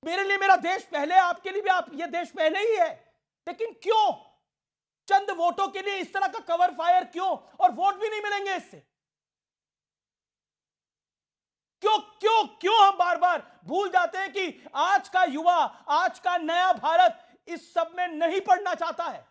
मेरे लिए मेरा देश पहले, आपके लिए भी आप ये देश पहले ही है, लेकिन क्यों चंद वोटों के लिए इस तरह का कवर फायर? क्यों? और वोट भी नहीं मिलेंगे इससे। क्यों हम बार बार भूल जाते हैं कि आज का युवा, आज का नया भारत इस सब में नहीं पढ़ना चाहता है।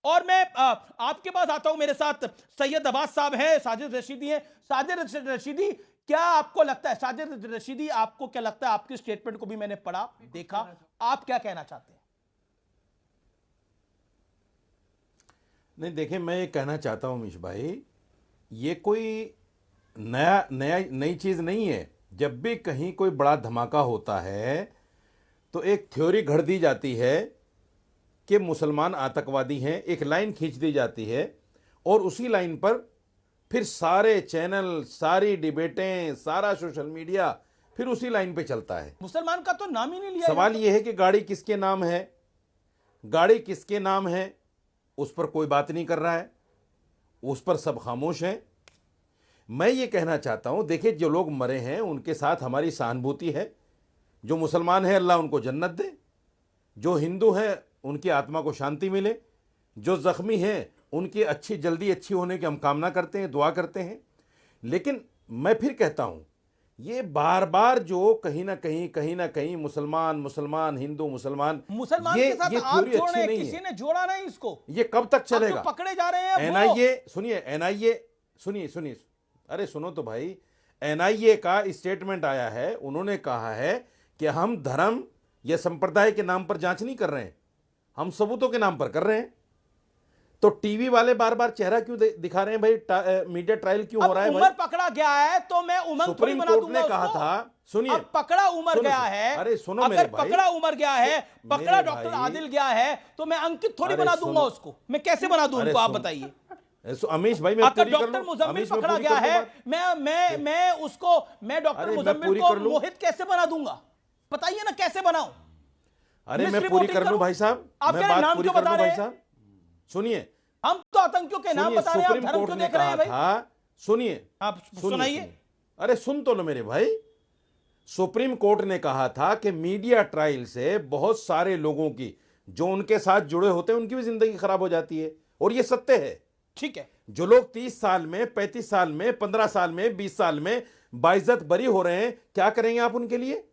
और मैं आपके पास आता हूं, मेरे साथ सैयद अब्बास साहब हैं, साजिद रशीदी हैं। साजिद रशीदी, क्या आपको लगता है, साजिद रशीदी, आपको क्या लगता है? आपकी स्टेटमेंट को भी मैंने पढ़ा, देखा, आप क्या कहना चाहते हैं? नहीं, देखिए, मैं ये कहना चाहता हूं अमीश भाई, ये कोई नई चीज नहीं है। जब भी कहीं कोई बड़ा धमाका होता है तो एक थ्योरी घड़ दी जाती है कि मुसलमान आतंकवादी हैं, एक लाइन खींच दी जाती है और उसी लाइन पर फिर सारे चैनल, सारी डिबेटें, सारा सोशल मीडिया फिर उसी लाइन पे चलता है। मुसलमान का तो नाम ही नहीं लिया। सवाल यह है कि गाड़ी किसके नाम है, गाड़ी किसके नाम है, उस पर कोई बात नहीं कर रहा है, उस पर सब खामोश हैं। मैं ये कहना चाहता हूं, देखिए जो लोग मरे हैं उनके साथ हमारी सहानुभूति है। जो मुसलमान है अल्लाह उनको जन्नत दे, जो हिंदू हैं उनकी आत्मा को शांति मिले, जो जख्मी हैं उनकी जल्दी अच्छी होने की हम कामना करते हैं, दुआ करते हैं। लेकिन मैं फिर कहता हूं, ये बार बार जो कहीं ना कहीं मुसलमान हिंदू मुसलमान के साथ आप थ्योरी जोड़ अच्छी रहे हैं, नहीं किसी है। ने जोड़ा नहीं इसको। ये कब तक चलेगा? अब तो पकड़े जा रहे हैं एनआईए, सुनिए, अरे सुनो तो भाई, एनआईए का स्टेटमेंट आया है, उन्होंने कहा है कि हम धर्म या संप्रदाय के नाम पर जांच नहीं कर रहे हैं, हम सबूतों के नाम पर कर रहे हैं। तो टीवी वाले बार बार चेहरा क्यों दिखा रहे हैं भाई? मीडिया ट्रायल क्यों हो रहा है भाई? उमर पकड़ा गया है तो मैं उमंग थोड़ी सुप्रीम बना कोर्ट दूंगा ने कहा उसको। था, सुनिए, अब पकड़ा उमर गया है, अरे सुनो मेरे अगर भाई, पकड़ा उमर गया है, पकड़ा मेरे डॉक्टर भाई, आदिल गया है, तो मैं अंकित थोड़ी अरे बना दूंगा सुनो, उसको। मैं कैसे बना दूं अरे उनको, आप सुनो, बताइए। अमीश भाई, मैं अगर पूरी कर डॉक्टर लूं? मुजम्मिल अमीश, मैं पकड़ा पूरी गया कर लूं है, बात? मैं डॉक्टर अरे मैं मुजम्मिल पूरी को कर लूं? मोहित कैसे बना दूंगा? बताइए ना कैसे बनाऊं? अरे मैं पूरी कर लूं भाई साहब, आप मैं कह रहे बात नाम पूरी क्यों कर बता लूं रहे भाई हैं? साहब। सुनिए, हम तो आतंकियों के नाम बता रहे हैं, आप सुप्रीम धर्म कोर्ट क्यों ने देख रहे कहा हैं भाई? था, सुनिए, आप सुनिए, सुनाइए। अरे सुन तो लो मेरे भाई। सुप्रीम कोर्ट ने कहा था कि मीडिया ट्रायल से बहुत सारे लोगों की जो उनके साथ जुड़े होते हैं उनकी भी जिंदगी खराब हो जाती है, और ये सत्य है। ठीक है, जो लोग 30 साल में, 35 साल में, 15 साल में, 20 साल में बाइज्जत बरी हो रहे हैं, क्या करेंगे आप उनके लिए?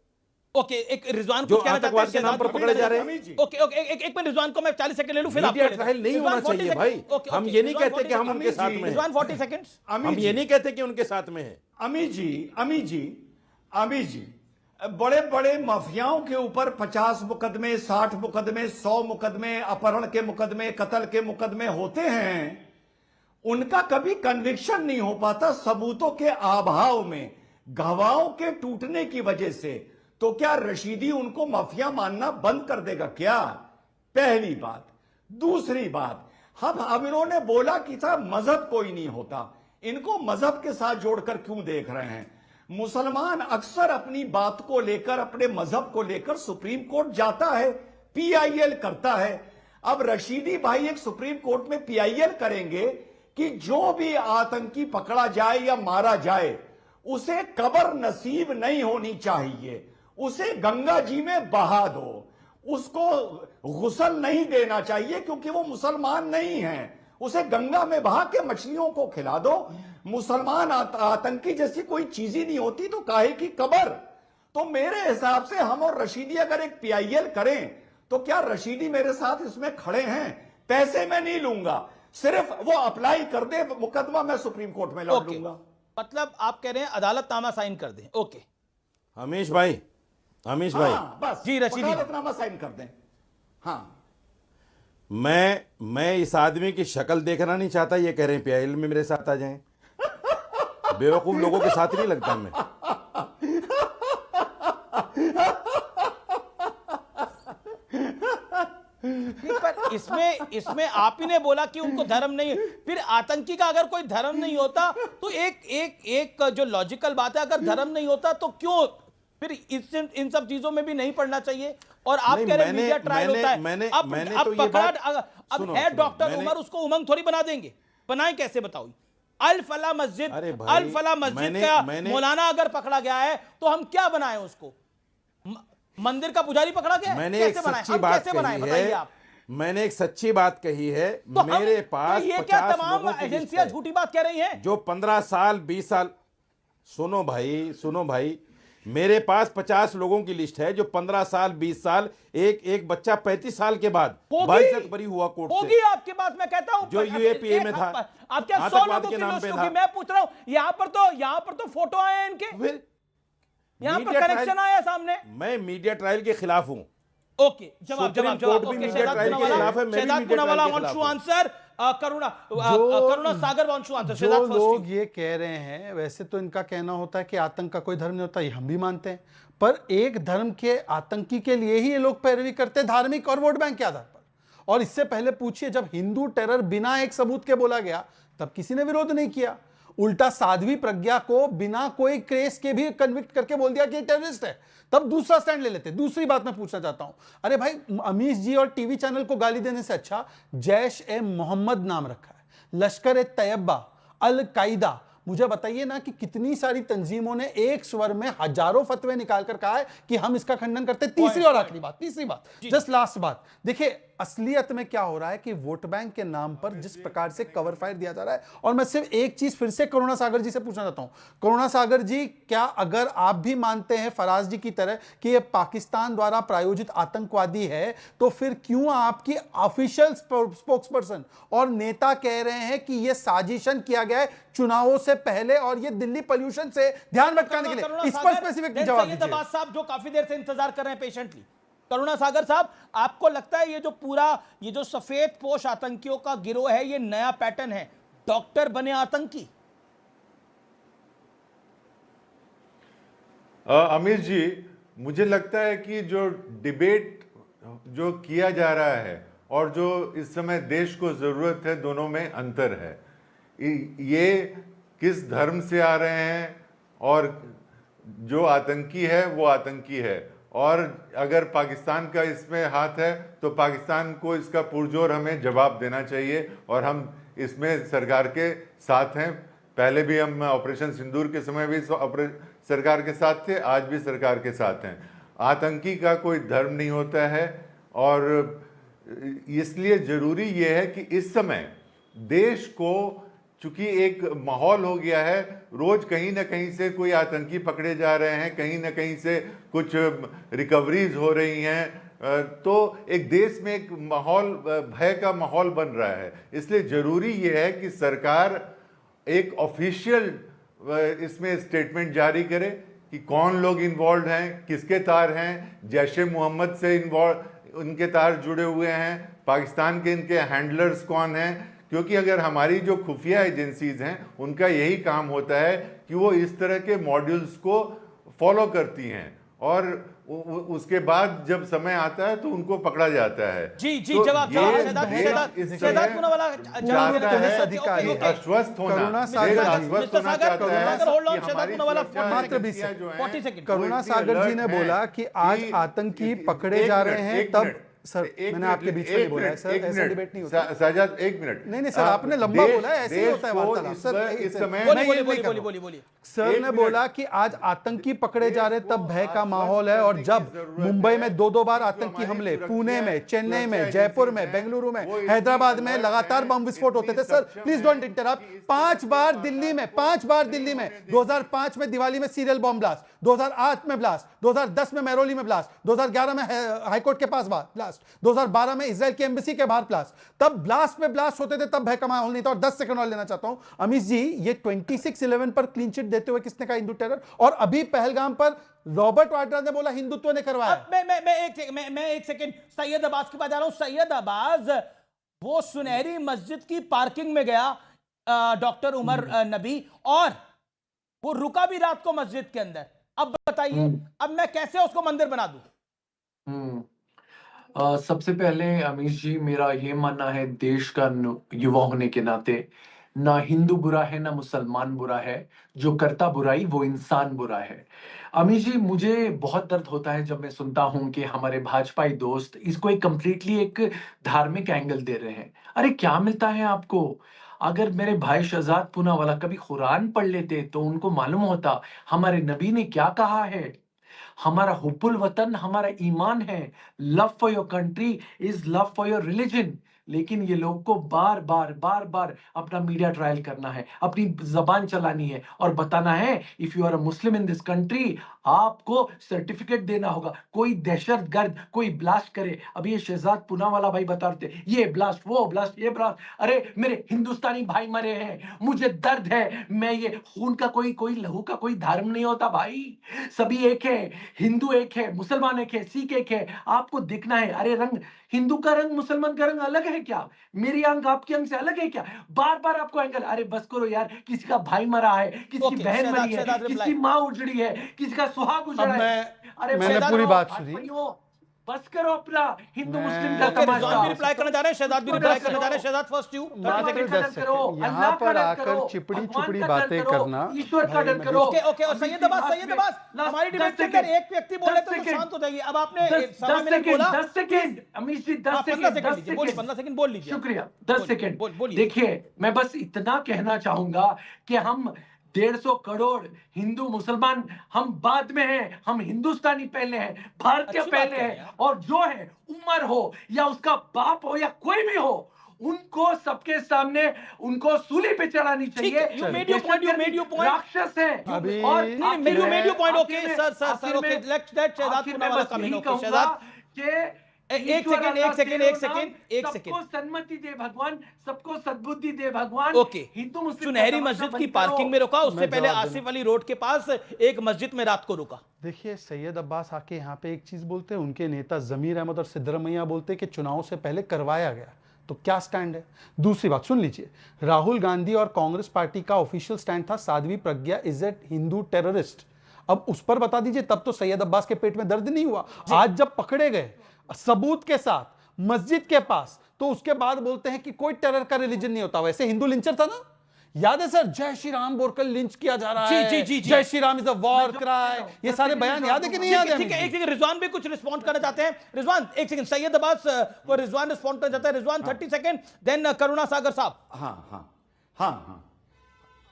ओके, एक रिजवान जो कुछ कहना चाहते हैं, आतंकवाद के नाम पर पकड़े जा रहे हैं। ओके, एक मिनट रिजवान को मैं 40 सेकंड ले लूं, फिर मीडिया आपको ट्रायल नहीं होना चाहिए भाई। हम ये नहीं कहते कि हम उनके साथ में हैं। रिजवान 40 सेकंड्स। हम ये नहीं कहते कि उनके साथ में हैं। अमी जी, बड़े बड़े माफियाओं के ऊपर 50 मुकदमे, 60 मुकदमे, 100 मुकदमे, अपहरण के मुकदमे, कत्ल के मुकदमे होते हैं, उनका कभी कन्विक्शन नहीं हो पाता सबूतों के अभाव में, गवाहों के टूटने की वजह से। तो क्या रशीदी उनको माफिया मानना बंद कर देगा क्या? पहली बात। दूसरी बात, अब इन्होंने बोला कि साहब मजहब कोई नहीं होता, इनको मजहब के साथ जोड़कर क्यों देख रहे हैं? मुसलमान अक्सर अपनी बात को लेकर, अपने मजहब को लेकर सुप्रीम कोर्ट जाता है, पीआईएल करता है। अब रशीदी भाई एक सुप्रीम कोर्ट में पीआईएल करेंगे कि जो भी आतंकी पकड़ा जाए या मारा जाए उसे कब्र नसीब नहीं होनी चाहिए, उसे गंगा जी में बहा दो, उसको गुस्ल नहीं देना चाहिए क्योंकि वो मुसलमान नहीं है, उसे गंगा में बहा के मछलियों को खिला दो। मुसलमान आतंकी जैसी कोई चीज ही नहीं होती तो काहे की कब्र? तो मेरे हिसाब से हम और रशीदी अगर एक पीआईएल करें तो क्या रशीदी मेरे साथ इसमें खड़े हैं? पैसे मैं नहीं लूंगा, सिर्फ वो अप्लाई कर दे, मुकदमा मैं सुप्रीम कोर्ट में लड़ लूंगा। मतलब आप कह रहे हैं अदालतनामा साइन कर दें। ओके हमीश भाई, बस जी, रशीदी वकालतनामा साइन कर दें। हाँ, मैं इस आदमी की शक्ल देखना नहीं चाहता, ये कह रहे हैं पीआईएल में मेरे साथ आ जाएं। बेवकूफ लोगों के साथ नहीं लगता मैं। पर इसमें आप ही ने बोला कि उनको धर्म नहीं, फिर आतंकी का अगर कोई धर्म नहीं होता तो एक जो लॉजिकल बात है, अगर धर्म नहीं होता तो क्यों फिर इन सब चीजों में भी नहीं पढ़ना चाहिए? और आप कह रहे हैं मीडिया ट्रायल होता है। मैंने अब तो ये बात, अब है डॉक्टर उमर, उसको उमंग थोड़ी बना देंगे? बनाए कैसे बताओ? अल फला मस्जिद का मौलाना अगर पकड़ा गया है तो हम क्या बनाए उसको? मंदिर का पुजारी पकड़ा गया है? मैंने एक सच्ची बात कही है, मैंने एक सच्ची बात कही है। तो मेरे पास तो ये क्या तमाम एजेंसियां झूठी बात कह रही हैं? जो 15 साल 20 साल, सुनो भाई, मेरे पास 50 लोगों की लिस्ट है जो 15 साल 20 साल, एक बच्चा 35 साल के बाद बाइज्जत बरी हुआ कोर्ट से। होगी आपकी बात, मैं कहता हूं जो यूएपीए में था, आप क्या 100 लोगों की लिस्ट होगी? मैं पूछ रहा हूं, यहां पर तो फोटो आए हैं इनके, यहां पर कनेक्शन आया सामने। मैं मीडिया ट्रायल के खिलाफ हूं। ओके, जवाब करुणा सागर वंशु आंसर। जो लोग ये कह रहे हैं, वैसे तो इनका कहना होता है कि आतंक का कोई धर्म नहीं होता, ये हम भी मानते हैं, पर एक धर्म के आतंकी के लिए ही ये लोग पैरवी करते हैं, धार्मिक और वोट बैंक के आधार पर। और इससे पहले पूछिए, जब हिंदू टेरर बिना एक सबूत के बोला गया तब किसी ने विरोध नहीं किया। उल्टा साध्वी प्रज्ञा को बिना कोई केस के भी कन्विक्ट करके बोल दिया कि टेररिस्ट है, तब दूसरा स्टैंड ले लेते। दूसरी बात मैं पूछना चाहता हूं, अरे भाई अमीश जी और टीवी चैनल को गाली देने से अच्छा जैश-ए-मोहम्मद नाम रखा है, लश्कर-ए-तैयबा, अल-कायदा। मुझे बताइए ना कि कितनी सारी तंजीमों ने एक स्वर में हजारों फतवे निकाल कर कहा है कि हम इसका खंडन करते हैं। तीसरी और आखिरी बात, जस्ट लास्ट बात, देखिए असलियत में क्या हो रहा है कि वोट बैंक के नाम पर जिस प्रकार से कवर फायर दिया जा रहा है। और मैं सिर्फ एक चीज फिर से करुणा सागर जी से पूछना चाहता हूं, करुणा सागर जी, क्या अगर आप भी मानते हैं फराज जी की तरह कि यह पाकिस्तान द्वारा प्रायोजित आतंकवादी है, तो फिर क्यों आपकी ऑफिशियल स्पोक्सपर्सन और नेता कह रहे हैं कि यह साजिशन किया गया है चुनावों से पहले और यह दिल्ली पोल्यूशन से ध्यान भटकाने के लिए? इस पर स्पेसिफिक जवाब दीजिए। अब्बास साहब जो काफी देर से इंतजार कर रहे हैं पेशेंटली, करुणा सागर साहब, आपको लगता है ये जो सफेद पोश आतंकियों का गिरोह है, ये नया पैटर्न है, डॉक्टर बने आतंकी? अमीर जी, मुझे लगता है कि जो डिबेट जो किया जा रहा है और जो इस समय देश को जरूरत है, दोनों में अंतर है। ये किस धर्म से आ रहे हैं, और जो आतंकी है वो आतंकी है, और अगर पाकिस्तान का इसमें हाथ है तो पाकिस्तान को इसका पुरजोर हमें जवाब देना चाहिए, और हम इसमें सरकार के साथ हैं। पहले भी हम ऑपरेशन सिंदूर के समय भी सरकार के साथ थे, आज भी सरकार के साथ हैं। आतंकी का कोई धर्म नहीं होता है, और इसलिए ज़रूरी ये है कि इस समय देश को, चूंकि एक माहौल हो गया है, रोज कहीं ना कहीं से कोई आतंकी पकड़े जा रहे हैं, कहीं ना कहीं से कुछ रिकवरीज हो रही हैं, तो एक देश में एक माहौल, भय का माहौल बन रहा है। इसलिए ज़रूरी ये है कि सरकार एक ऑफिशियल इसमें स्टेटमेंट जारी करे कि कौन लोग इन्वॉल्व हैं, किसके तार हैं, जैश-ए-मोहम्मद से इन्वॉल्व उनके तार जुड़े हुए हैं, पाकिस्तान के इनके हैंडलर्स कौन हैं, क्योंकि अगर हमारी जो खुफिया एजेंसीज हैं उनका यही काम होता है कि वो इस तरह के मॉड्यूल्स को फॉलो करती हैं, और उसके बाद जब समय आता है तो उनको पकड़ा जाता है। जी जी, तो जवाब आश्वस्त होना, करुणा सागर जी ने बोला कि आज आतंकी पकड़े जा रहे हैं, तब सर मैंने आपके बीच में बोला है सर, ऐसा डिबेट नहीं होता। शहजाद एक मिनट, नहीं सर, आपने लंबा बोला है, ऐसे ही होता है वार्तालाप सर। इस समय बोलिए। सर ने बोला कि आज आतंकी पकड़े जा रहे, तब भय का माहौल है, और जब मुंबई में 2-2 बार आतंकी हमले, पुणे में, चेन्नई में, जयपुर में, बेंगलुरु में, हैदराबाद में लगातार बम विस्फोट होते थे। Sir please don't interrupt. 5 बार दिल्ली में 2005 में दिवाली में सीरियल बॉम्ब ब्लास्ट, 2008 में ब्लास्ट, 2010 में मेहरौली में ब्लास्ट, 2011 में हाईकोर्ट के पास ब्लास्ट, 2012 में इजराइल की एम्बेसी के बाहर ब्लास्ट। तब ब्लास्ट में ब्लास्ट होते थे, तब भय का माहौल नहीं था। और 10 सेकंड और लेना चाहता हूं अमीश जी, ये 26/11 पर क्लीन चिट देते हुए किसने कहा हिंदू टेरर, और अभी पहलगाम पर रॉबर्ट वाड्रा ने बोला हिंदुत्व ने करवाया। मैं एक सेकंड सैयद अब्बास के पास जा रहा हूं। सैयद अब्बास, वो सुनहरी मस्जिद की पार्किंग में गया डॉक्टर उमर नबी, और वो रुका भी रात को मस्जिद के अंदर। अब बताइए, अब मैं कैसे उसको मंदिर बना दूं? सबसे पहले अमीश जी, मेरा ये मानना है, देश का युवा होने के नाते, ना हिंदू बुरा है ना मुसलमान बुरा है, जो करता बुराई वो इंसान बुरा है। अमीश जी, मुझे बहुत दर्द होता है जब मैं सुनता हूं कि हमारे भाजपाई दोस्त इसको एक कंप्लीटली एक धार्मिक एंगल दे रहे हैं। अरे क्या मिलता है आपको? अगर मेरे भाई शहजाद पूनावाला कभी कुरान पढ़ लेते तो उनको मालूम होता हमारे नबी ने क्या कहा है। हमारा हुब्बुल वतन हमारा ईमान है, love for your country is love for your religion. लेकिन ये लोग को बार बार अपना मीडिया ट्रायल करना है, अपनी जबान चलानी है और बताना है if you are a Muslim in this country आपको सर्टिफिकेट देना होगा। कोई दहशतगर्द कोई ब्लास्ट करे, अभी ये शहजाद पूनावाला भाई बता रहे थे ये ब्लास्ट वो ब्लास्ट ये ब्लास्ट, अरे मेरे हिंदुस्तानी भाई मरे हैं, मुझे दर्द है। मैं ये खून का कोई लहू का कोई धर्म नहीं होता भाई, सभी एक है, हिंदू एक है, मुसलमान एक है, सिख एक है। आपको दिखना है, अरे रंग हिंदू का रंग मुसलमान का रंग अलग है क्या? मेरी आंख आपकी आंख से अलग है क्या? बार बार आपको एंगल, अरे बस करो यार, किसी का भाई मरा है, किसी की बहन मरी है, किसी की माँ उजड़ी है, किसी का सुहाग उजड़ा है। मैंने पूरी बात सुनी। बस करो अपना हिंदू मुस्लिम का ओके, रिजवान भी तमाशा। रिप्लाई करने जा रहे हैं, शहजाद भी रिप्लाई करने जा रहे हैं। शहजाद फर्स्ट यू, 30 मात्र सेकंड। 10 सेकंड यहाँ पर आकर चिपड़ी चुपड़ी बातें करना। ईश्वर का डर करो। ओके ओके, और सैयद अब्बास हमारी डिबेट के अंदर एक व्यक्ति बोले तो शांत हो जाइए। अब आपने 10 सेकंड अमीश जी, 10 सेकंड बोलिए, 15 सेकंड बोल लीजिए। शुक्रिया, 10 सेकंड बोलिए। देखिए, मैं बस इतना कहना चाहूंगा कि हम 150 करोड़ हिंदू मुसलमान हम बाद में हैं, हम हिंदुस्तानी पहले हैं, भारतीय पहले हैं, और जो है उमर हो या उसका बाप हो या कोई भी हो, उनको सबके सामने उनको सूली पे चढ़ानी चाहिए। राक्षस है। और एक सेकंड, सन्मति दे भगवान, सबको सद्बुद्धि दे भगवान। ओके, हिंदू मुस्लिम सुनहरी मस्जिद की पार्किंग में रुका, उससे पहले आसिफ अली रोड के पास एक मस्जिद में रात को रुका। देखिए, सैयद अब्बास आके यहाँ पे एक चीज बोलते हैं, उनके नेता जमीर अहमद और सिद्धरमैया बोलते हैं कि चुनाव से पहले करवाया गया, तो क्या स्टैंड है? दूसरी बात सुन लीजिए, राहुल गांधी और कांग्रेस पार्टी का ऑफिशियल स्टैंड था Sadhvi Pragya is a Hindu terrorist. अब उस पर बता दीजिए, तब तो सैयद अब्बास के पेट में दर्द नहीं हुआ। आज जब पकड़े गए सबूत के साथ मस्जिद के पास, तो उसके बाद बोलते हैं कि कोई टेरर का रिलीजन नहीं होता। वैसे हिंदू लिंचर था ना, याद है सर? जय श्री राम बोलकर लिंच किया जा रहा है। जी। जय Shri Ram is a war cry, ये सारे बयान याद है कि नहीं याद है? ठीक है, एक सेकंड, रिजवान भी कुछ रिस्पॉन्ड करना चाहते हैं। रिजवान एक सेकंड, सैयद अब्बास को रिजवान रिस्पॉन्ड करना चाहता है। रिजवान 30 सेकंड, देन करुणा सागर साहब।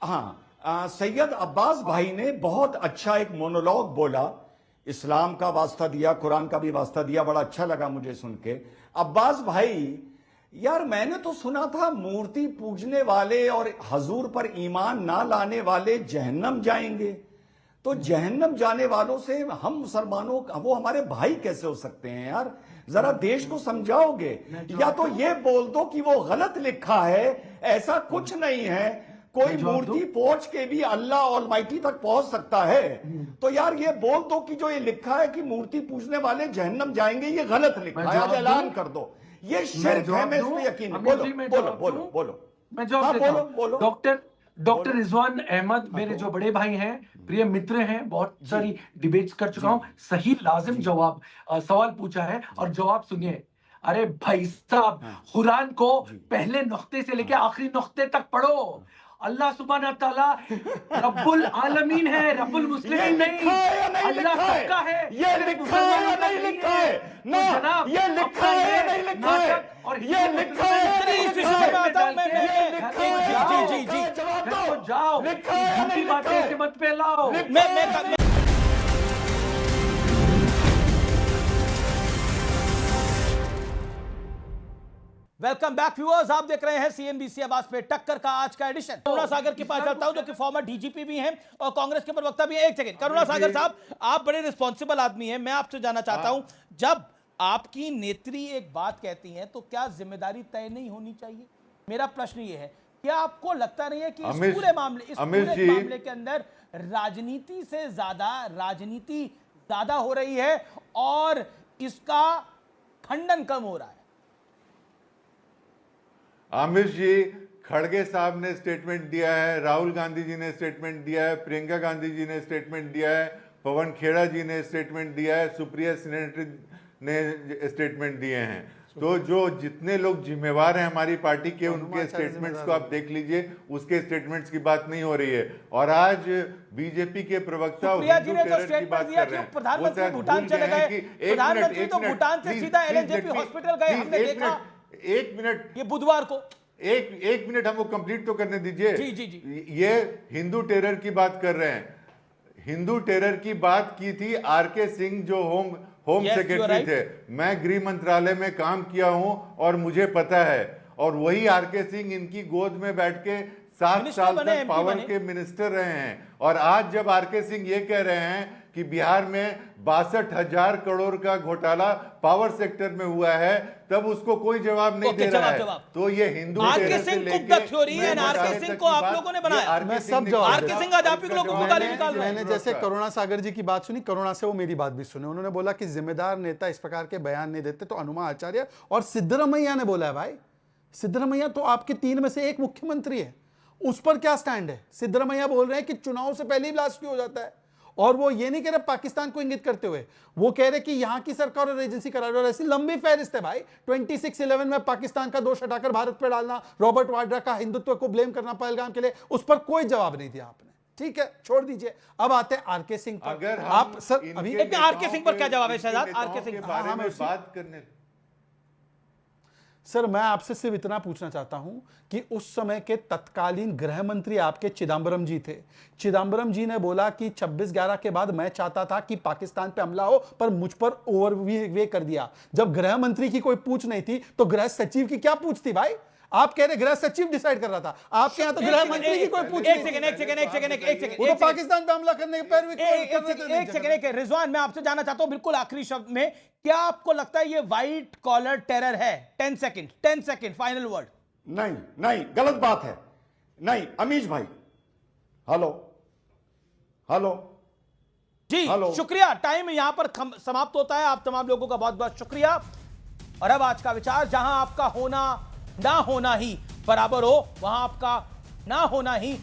हाँ, सैयद अब्बास भाई ने बहुत अच्छा एक मोनोलॉग बोला, इस्लाम का वास्ता दिया, कुरान का भी वास्ता दिया, बड़ा अच्छा लगा मुझे सुन के। अब्बास भाई, यार मैंने तो सुना था मूर्ति पूजने वाले और हजूर पर ईमान ना लाने वाले जहन्नम जाएंगे, तो जहन्नम जाने वालों से हम मुसलमानों, वो हमारे भाई कैसे हो सकते हैं यार? जरा देश को समझाओगे? या तो ये बोल दो कि वो गलत लिखा है, ऐसा कुछ नहीं है, कोई मूर्ति पहुंच के भी अल्लाह ऑलमाइटी तक पहुंच सकता है। तो यार ये बोल दो कि जो ये लिखा है कि मूर्ति पूजने वाले जहन्नम जाएंगे, ये गलत लिखा है, आज ऐलान कर दो, ये शिर्क है, मैं इस पे यकीन। बोलो। मैं जवाब देता हूं। डॉक्टर रिजवान अहमद मेरे जो बड़े भाई हैं, प्रिय मित्र हैं, बहुत सारी डिबेट्स कर चुका हूं, सही लाजिम जवाब सवाल पूछा है, और जवाब सुनिए। अरे भाई साहब, कुरान को पहले नुक्ते से लेके आखिरी नुक्ते तक पढ़ो। अल्लाह सुब्हानहू तआला रब्बुल आलमीन है, रब्बुल मुस्लिमीन नहीं। अल्लाह सबका है। ये लिखा है या नहीं लिखा है? ना, ये लिखा है या नहीं लिखा है? और ये लिखा है, इस विषय में आता हूं मैं। जी। जाओ, लिखा है या नहीं बातें ऐसे मत फैलाओ। मैं वेलकम बैक व्यूअर्स, आप देख रहे हैं सीएनबीसी आवाज पे टक्कर का आज का एडिशन। करुणा सागर के पास चलता हूं, जो कि फॉर्मर डीजीपी भी हैं और कांग्रेस के प्रवक्ता भी हैं। एक सेकंड, करुणा सागर साहब, आप बड़े रिस्पॉन्सिबल आदमी हैं, मैं आपसे जानना चाहता हूं, जब आपकी नेत्री एक बात कहती हैं तो क्या जिम्मेदारी तय नहीं होनी चाहिए? मेरा प्रश्न ये है, क्या आपको लगता नहीं है कि इस पूरे मामले के अंदर राजनीति से राजनीति ज्यादा हो रही है और इसका खंडन कम हो रहा है? आमिर जी, खड़गे साहब ने स्टेटमेंट दिया है, राहुल गांधी जी ने स्टेटमेंट दिया है, प्रियंका गांधी जी ने स्टेटमेंट दिया है, पवन खेड़ा जी ने स्टेटमेंट दिया है, सुप्रिया सेनेटरी ने स्टेटमेंट दिए हैं। तो जो जितने लोग जिम्मेवार हैं हमारी पार्टी के, उनके स्टेटमेंट्स को आप देख लीजिए, उसके स्टेटमेंट्स की बात नहीं हो रही है। और आज बीजेपी के प्रवक्ता हिंदू टेरर की बात कर रहे हैं। प्रधानमंत्री भूटान चले गए, प्रधानमंत्री तो भूटान से सीधा एलएनजेपी हॉस्पिटल गए, हमने देखा। एक मिनट, ये बुधवार को एक मिनट हमको कंप्लीट तो करने दीजिए। जी। ये हिंदू टेरर की बात कर रहे हैं। हिंदू टेरर की बात की थी आरके सिंह, जो होम सेक्रेटरी थे। मैं गृह मंत्रालय में काम किया हूं और मुझे पता है। और वही आरके सिंह इनकी गोद में बैठ के 7 साल तक पावर के मिनिस्टर रहे हैं। और आज जब आरके सिंह ये कह रहे हैं कि बिहार में 62,000 करोड़ का घोटाला पावर सेक्टर में हुआ है, तब उसको कोई जवाब नहीं दे रहा है। तो ये हिंदू आरके सिंह थ्योरी है, आरके सिंह को आप लोगों ने बनाया। मैं सब जवाब आरके सिंह आज आप ही लोगों को गाली निकाल रहे हैं। मैंने जैसे करुणा सागर जी की बात सुनी, करुणा से वो मेरी बात भी सुने। उन्होंने बोला कि जिम्मेदार नेता इस प्रकार के बयान नहीं देते। तो हनुमा आचार्य और सिद्धरमैया ने बोला है, भाई सिद्धरमैया तो आपके 3 में से एक मुख्यमंत्री है, उस पर क्या स्टैंड है? सिद्धरमैया बोल रहे हैं कि चुनाव से पहले ही ब्लास्ट हो जाता है, और वो ये नहीं कह रहे पाकिस्तान को इंगित करते हुए, वो कह रहे कि यहां की सरकार और एजेंसी करा रही है। और ऐसी लंबी फहरिस्त है भाई, 26/11 में पाकिस्तान का दोष हटाकर भारत पर डालना, रॉबर्ट वाड्रा का हिंदुत्व को ब्लेम करना पहलगाम के लिए, उस पर कोई जवाब नहीं दिया आपने। ठीक है, छोड़ दीजिए। अब आते हैं आरके सिंह पर। अगर आप सर अभी आरके सिंह पर क्या जवाब है शहजाद? आरके सिंह बारे में बात करने, सर मैं आपसे सिर्फ इतना पूछना चाहता हूं कि उस समय के तत्कालीन गृह मंत्री आपके चिदम्बरम जी थे। चिदम्बरम जी ने बोला कि 26/11 के बाद मैं चाहता था कि पाकिस्तान पे हमला हो, पर मुझ पर ओवरवे कर दिया। जब गृह मंत्री की कोई पूछ नहीं थी तो गृह सचिव की क्या पूछ थी भाई? आप कह रहे गृह सचिव डिसाइड कर रहा था, आपके यहां तो गृह मंत्री की कोई पूछ नहीं। एक सेकंड वो तो पाकिस्तान पे हमला करने के पैरवी एक सेकंड रिजवान, मैं आपसे जानना चाहता हूं बिल्कुल आखिरी शब्द में, क्या आपको लगता है ये व्हाइट कॉलर टेरर है? 10 सेकंड फाइनल वर्ड। नहीं नहीं, गलत बात है। नहीं अमीश भाई, हेलो हेलो जी शुक्रिया। टाइम यहां पर समाप्त होता है। आप तमाम लोगों का बहुत बहुत शुक्रिया। और अब आज का विचार, जहां आपका होना ना होना ही बराबर हो, वहां आपका ना होना ही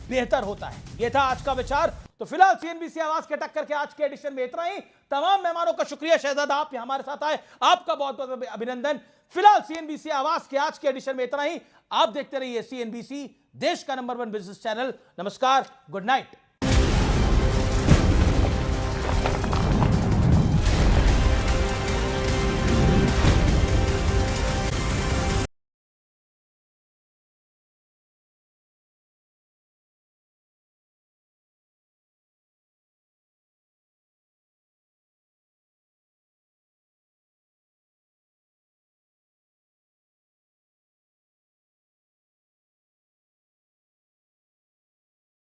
बेहतर होता है। यह था आज का विचार। तो फिलहाल सीएनबीसी आवाज के टक्कर के आज के एडिशन में इतना ही। तमाम मेहमानों का शुक्रिया, शहजाद आप यहां हमारे साथ आए, आपका बहुत बहुत अभिनंदन। फिलहाल सीएनबीसी आवाज के आज के एडिशन में इतना ही। आप देखते रहिए सीएनबीसी, देश का नंबर 1 बिजनेस चैनल। नमस्कार, गुड नाइट।